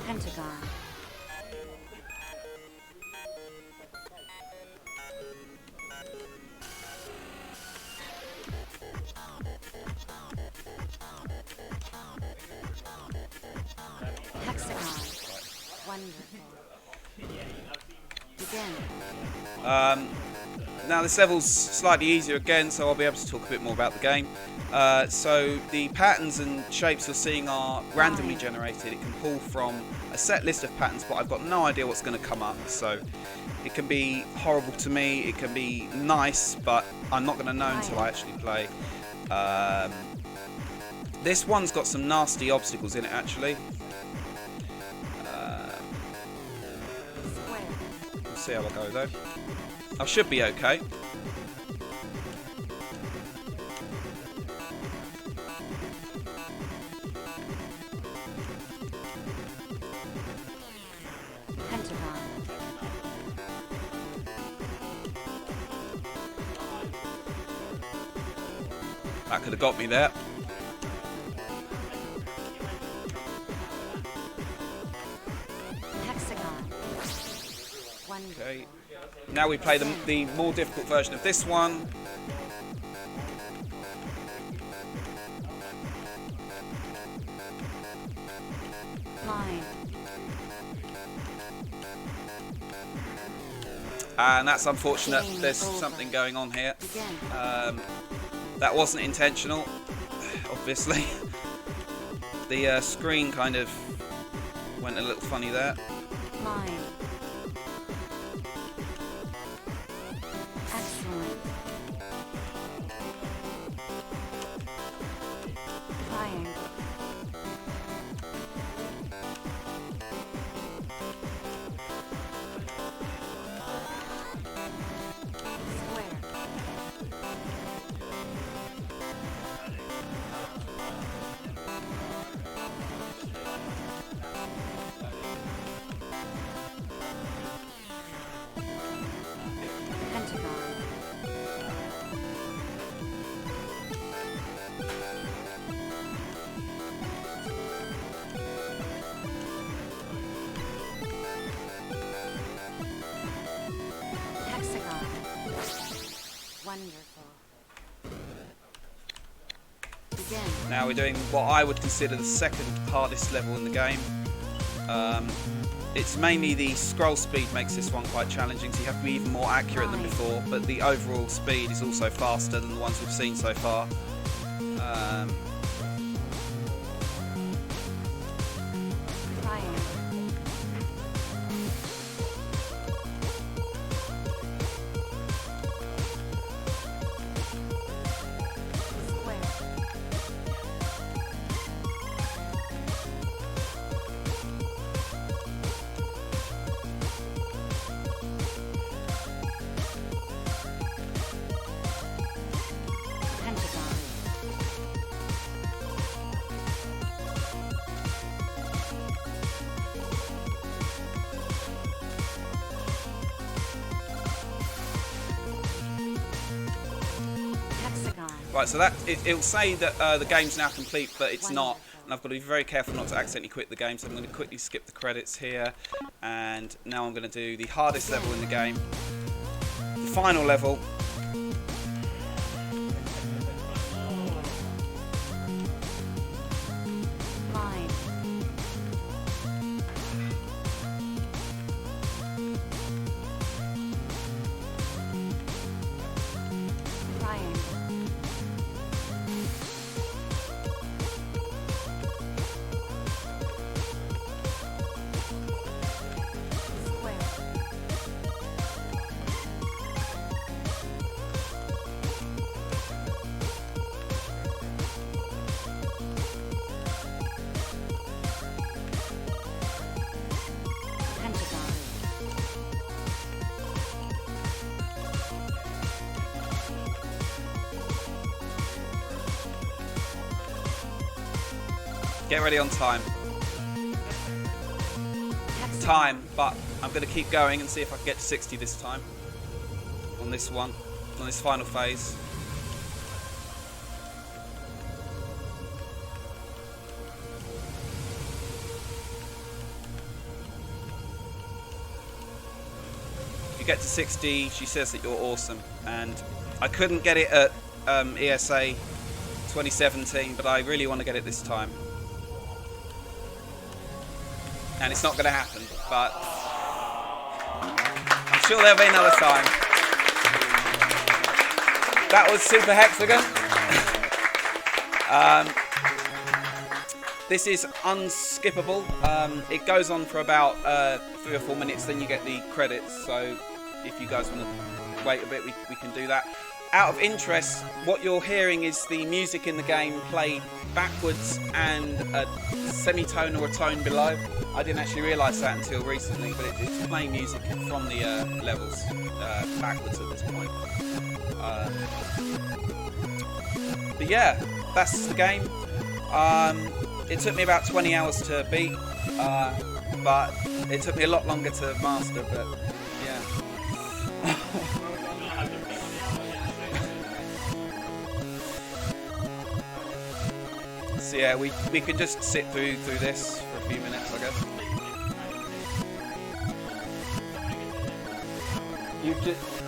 Pentagon. Hexagon. Wonderful. Begin. Now this level's slightly easier again, so I'll be able to talk a bit more about the game. So the patterns and shapes you're seeing are randomly generated. It can pull from a set list of patterns, but I've got no idea what's going to come up. So it can be horrible to me, it can be nice, but I'm not going to know until I actually play. This one's got some nasty obstacles in it, actually. We'll see how I go though. I should be okay. Pentagon. That could have got me there. Hexagon. Wonderful. Okay. Now we play the more difficult version of this one. Line. And that's unfortunate. There's something going on here. Begin. That wasn't intentional, obviously. The screen kind of went a little funny there. Line. Excellent. Triangle. Square. Pentagon. Now we're doing what I would consider the second hardest level in the game. It's mainly the scroll speed makes this one quite challenging, so you have to be even more accurate than before, but the overall speed is also faster than the ones we've seen so far. Right, so that it'll say that the game's now complete, but it's not, and I've got to be very careful not to accidentally quit the game. So I'm going to quickly skip the credits here, and now I'm going to do the hardest level in the game, the final level. Get ready on time. But I'm going to keep going and see if I can get to 60 this time. On this one, on this final phase. If you get to 60, she says that you're awesome. And I couldn't get it at ESA 2017, but I really want to get it this time. And it's not going to happen, but I'm sure there'll be another time. That was Super Hexagon. This is unskippable. It goes on for about 3 or 4 minutes, then you get the credits. So if you guys want to wait a bit, we can do that. Out of interest, what you're hearing is the music in the game played backwards and a semitone or a tone below. I didn't actually realise that until recently, but it's playing music from the levels backwards at this point. But yeah, that's the game. It took me about 20 hours to beat, but it took me a lot longer to master, but yeah. So yeah, we can just sit through this for a few minutes, I guess.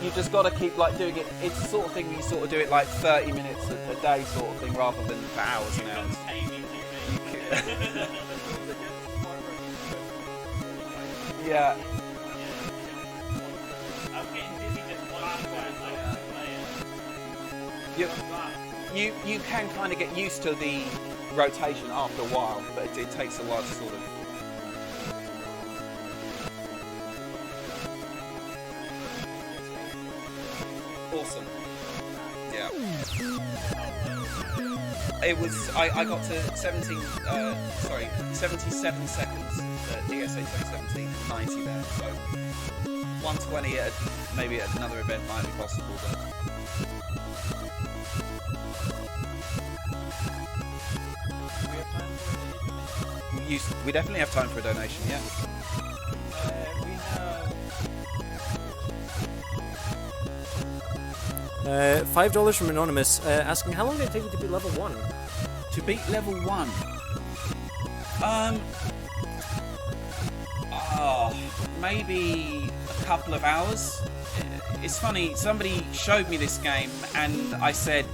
You've just got to keep like doing it. It's the sort of thing you sort of do it like 30 minutes a day sort of thing, rather than for hours and hours. Yeah. You can kind of get used to the rotation after a while, but it takes a while to sort of. Awesome. Yeah. It was. I got to 77 seconds at DSA 2017, 90 there. So 120 at maybe at another event might be possible, but. We definitely have time for a donation, yeah. $5 from Anonymous, asking how long did it take you to beat level 1? To beat level 1? Maybe a couple of hours. It's funny, somebody showed me this game and I said,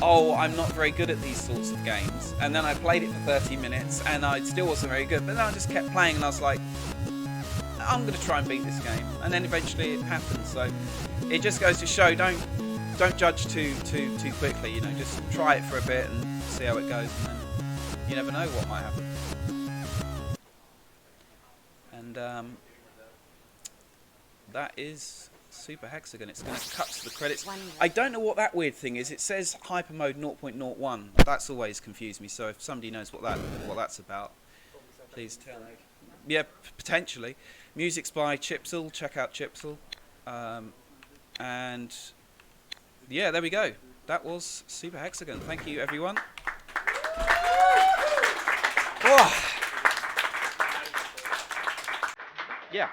oh, I'm not very good at these sorts of games. and then I played it for 30 minutes, and I still wasn't very good. But then I just kept playing, and I was like, I'm going to try and beat this game, and then eventually it happened. So it just goes to show, don't judge too quickly. You know, just try it for a bit and see how it goes, and then you never know what might happen. And that is Super Hexagon. It's going to cut to the credits. I don't know what that weird thing is. It says Hyper Mode 0.01. That's always confused me. So if somebody knows what that's about, please tell me. Yeah, potentially. Music's by Chipsel. Check out Chipsel. And yeah, there we go. That was Super Hexagon. Thank you, everyone. Oh. Yeah.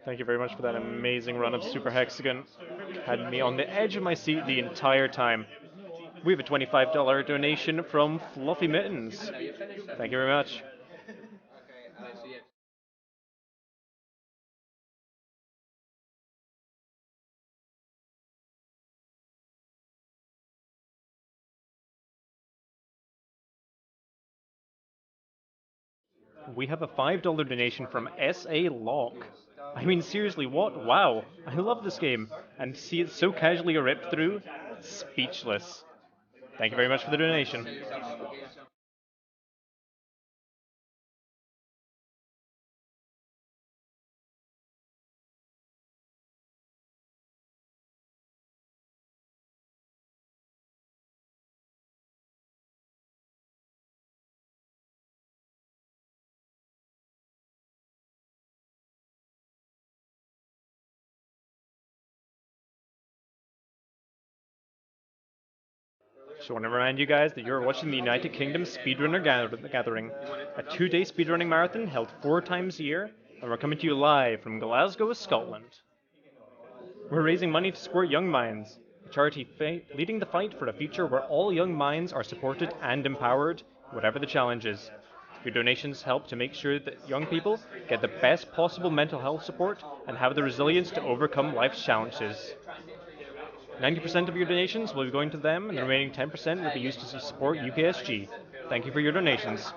Thank you very much for that amazing run of Super Hexagon. Had me on the edge of my seat the entire time. We have a $25 donation from Fluffy Mittens. Thank you very much. We have a $5 donation from S.A. Locke. I mean, seriously, what? Wow. I love this game. And to see it so casually ripped through, speechless. Thank you very much for the donation. Just want to remind you guys that you're watching the United Kingdom Speedrunner Gathering, a 2-day speedrunning marathon held 4 times a year, and we're coming to you live from Glasgow, Scotland. We're raising money to support YoungMinds, a charity leading the fight for a future where all young minds are supported and empowered, whatever the challenge is. Your donations help to make sure that young people get the best possible mental health support and have the resilience to overcome life's challenges. 90% of your donations will be going to them, and the remaining 10% will be used to support UKSG. Thank you for your donations.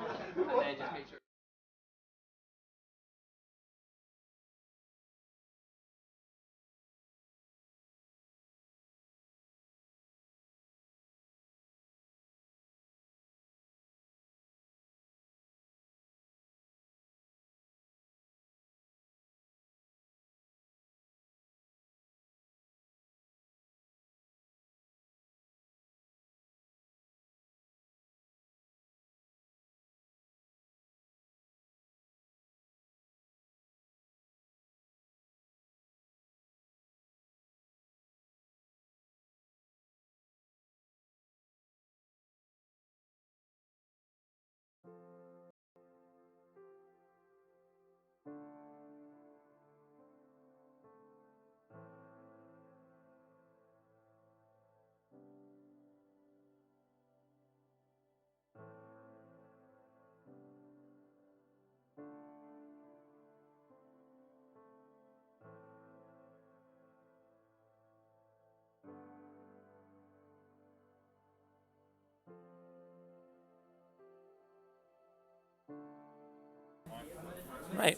Right.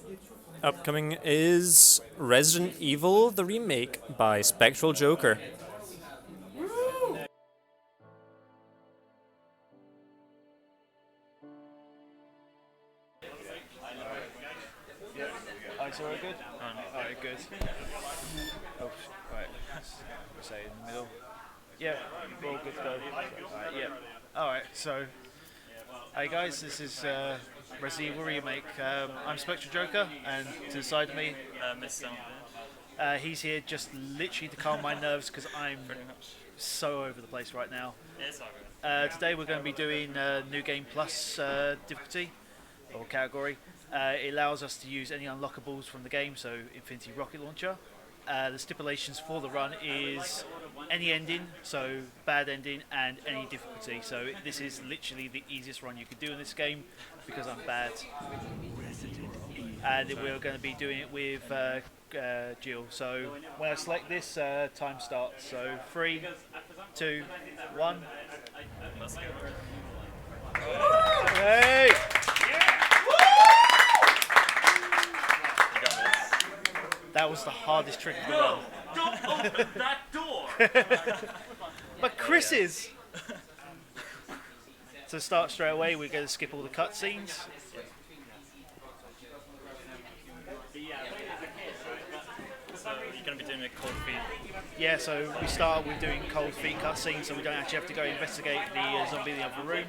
Upcoming is Resident Evil, the remake by Spectral Joker. Eyes all good? Alright, good. Oh, right. We'll say in the middle. Yeah, we're all good to go. Alright, yeah. Alright, so. Hey guys, this is Resident Evil Remake. I'm Spectral Joker, and to the side of me, he's here just literally to calm my nerves because I'm so over the place right now. Today we're going to be doing New Game Plus difficulty or category. It allows us to use any unlockables from the game, so Infinity Rocket Launcher. The stipulations for the run is any ending, so bad ending, and any difficulty. So this is literally the easiest run you could do in this game because I'm bad. And we're going to be doing it with Jill. So when I select this, time starts. So 3, 2, 1. Let's go. Hey! That was the hardest trick of the run. Don't open that door! But Chris is. To start straight away, we're going to skip all the cutscenes. So you're going to be doing a cold feet. Yeah, so we start with doing cold feet cutscenes, so we don't actually have to go investigate the zombie in the other room.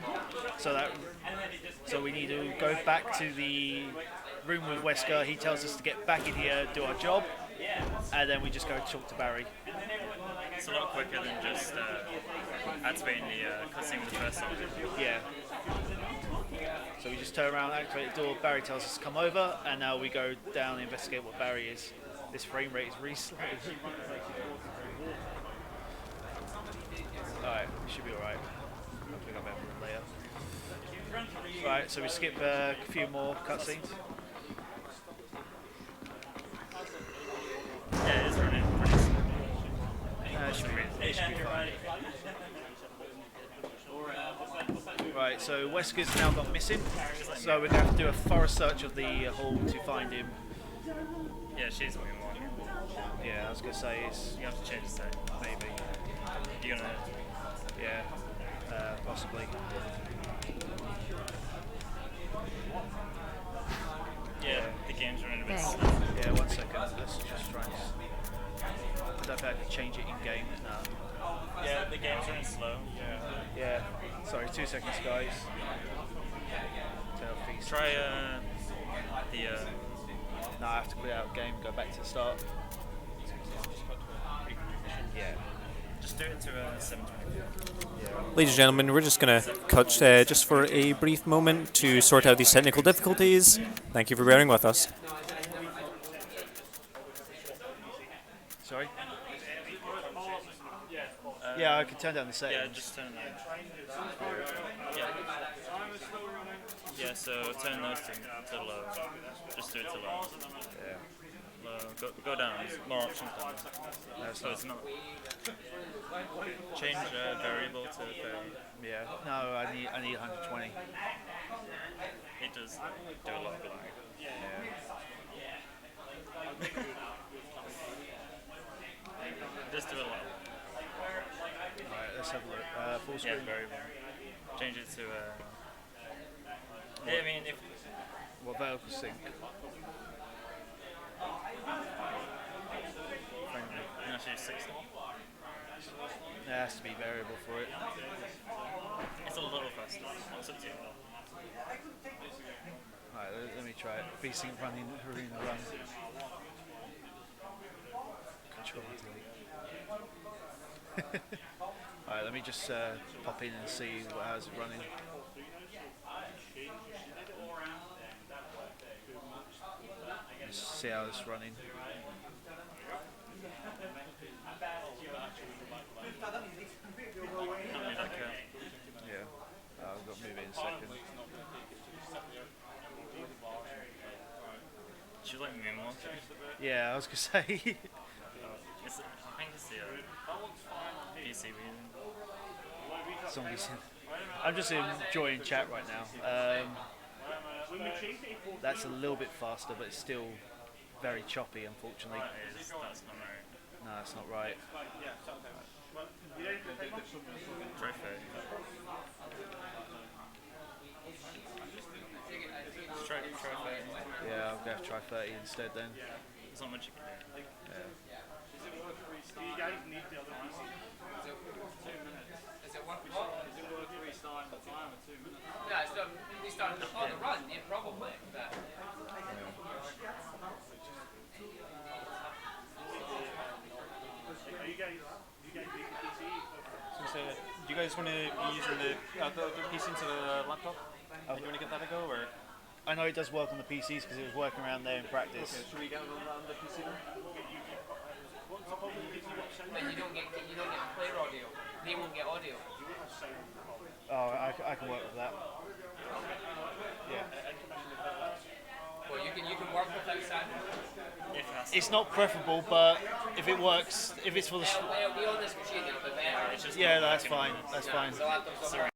So we need to go back to the room with Wesker. He tells us to get back in here, do our job, and then we just go talk to Barry. It's a lot quicker than just activating the cutscene with the first song. Yeah. So we just turn around, activate the door, Barry tells us to come over, and now we go down and investigate what Barry is. This frame rate is really slow. Alright, we should be alright. I'll pick up everyone later. Right, so we skip a few more cutscenes. Yeah, it is running pretty slow. It should be fine. Right, so Wesker's now gone missing, so we're going to have to do a thorough search of the hall to find him. Yeah, she's looking more. Yeah, I was going to say is You have to change the set. maybe. You're going to... Yeah, possibly. Yeah, the game's running a bit Thanks. slow. Yeah, 1 second. Let's just try and... I don't think I can change it in game. No. Yeah, the game's running slow. Yeah. Sorry, 2 seconds, guys. Try the... No, I have to quit out game, go back to the start. Yeah. Just do it to 720. Ladies and gentlemen, we're just going to cut just for a brief moment to sort out these technical difficulties. Thank you for bearing with us. Sorry? Yeah, I can turn down the settings. Yeah, just turn that. Yeah, so turn those to low. Just do it to low. Yeah. Low. Go down. More options down. No, So it's not. Change variable to variable. Yeah. No, I need 120. It does do a lot of lag. Just do a lot. Alright, let's have a look. Full screen. Yeah, variable. Change it to. Yeah, I mean, if. What vertical sync? You actually 60. There has to be variable for it. It's a little faster. It's up to you. Alright, let me try it. V-sync running arena run. Control delete. Alright, let me just pop in and see how's it running. Let's see how it's running. Yeah, I've got to move it in a second. She's like moonwalking. Yeah, I was going to say. I think it's the PC reading. Zombies. I'm just enjoying chat right now. That's a little bit faster, but it's still very choppy, unfortunately. That's not right. No, that's not right. Trophy. Trophy. Yeah, I'll go to try 30 instead then. There's not much you can do. Yeah, it's done. He's done on the run, yeah, probably. But So, do you guys want to be using the PC into the laptop? Do you want to give that a go, or? I know it does work on the PCs because it was working around there in practice. Should we get on the PC then? then you don't get player audio. They won't get audio. Oh, I can work with that. Yeah. Well, you can work without sound. It's not preferable, but if it works, if it's for the... It'll be on this machine. It'll be better. It's just Yeah, not that's working fine. on- That's fine. The laptop's not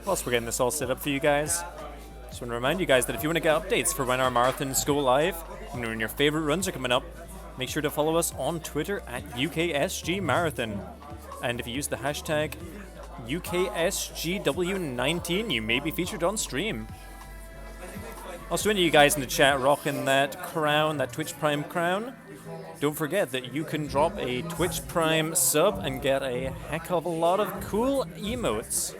Whilst we're getting this all set up for you guys, just want to remind you guys that if you want to get updates for when our marathons go live and when your favorite runs are coming up, make sure to follow us on Twitter at UKSG Marathon. And if you use the hashtag UKSGW19, you may be featured on stream. Also, any of you guys in the chat rocking that crown, that Twitch Prime crown, don't forget that you can drop a Twitch Prime sub and get a heck of a lot of cool emotes.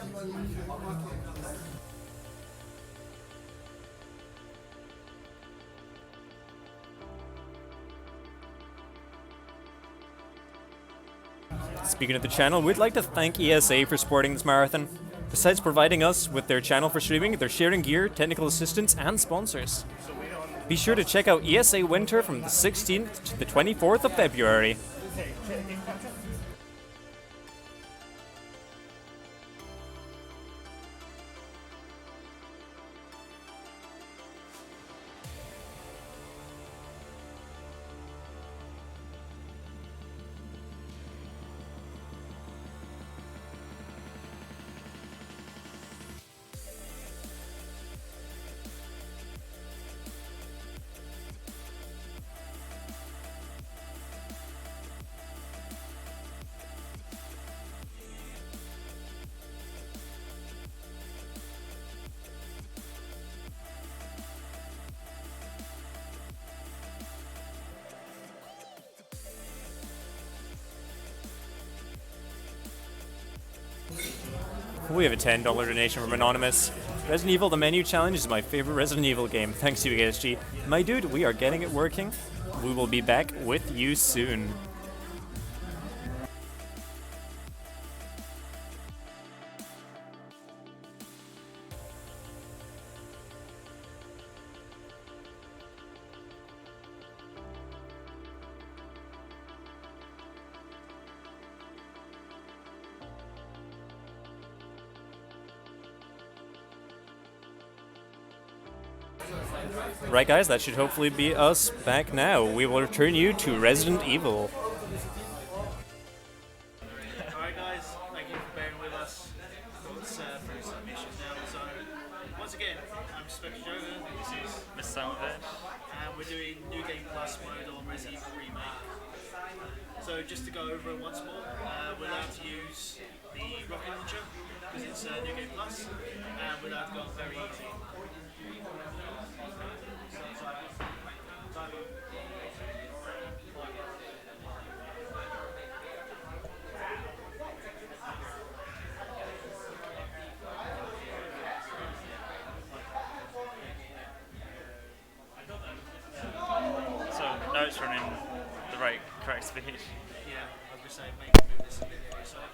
Speaking of the channel, we'd like to thank ESA for supporting this marathon. Besides providing us with their channel for streaming, they're sharing gear, technical assistance, and sponsors. Be sure to check out ESA Winter from the 16th to the 24th of February. We have a $10 donation from Anonymous. Resident Evil The Menu Challenge is my favorite Resident Evil game, thanks to UKSG. My dude, we are getting it working. We will be back with you soon. Right guys, that should hopefully be us back now. We will return you to Resident Evil. Alright guys, thank you for bearing with us. Let's through some missions now. So, once again, I'm Special Joker, this is Mr. Salvage. and we're doing New Game Plus mode on Resident Evil Remake. So just to go over it once more, we're allowed to use the rocket launcher because it's New Game Plus, and we're allowed to go very easy. So notes running the correct speed. Yeah, I was going to say, maybe move this a bit for a second.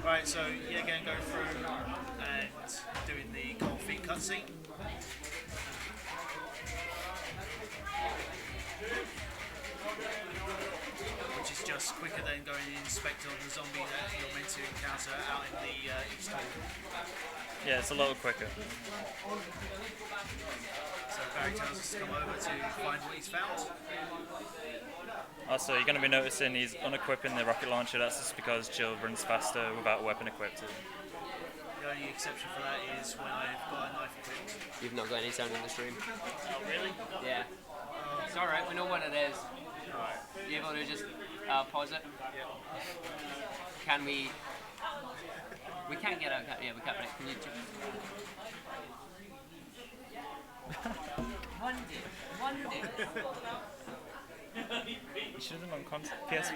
Right, so yeah, again, go through and doing the cold feet cutscene. Which is just quicker than going and inspecting on the zombie that you're meant to encounter out in the East Hall. Yeah, it's a lot quicker. So Barry tells us to come over to find what he's found. Also, you're going to be noticing he's unequipping the rocket launcher. That's just because Jill runs faster without a weapon equipped. The only exception for that is when I've got a knife equipped. You've not got any sound in the stream. Oh, really? Yeah. It's alright, we know what it is. You able to just pause it? Yeah. Can we... We can't get out, yeah, we can't, right. Can you... One day. You should have done on PS4.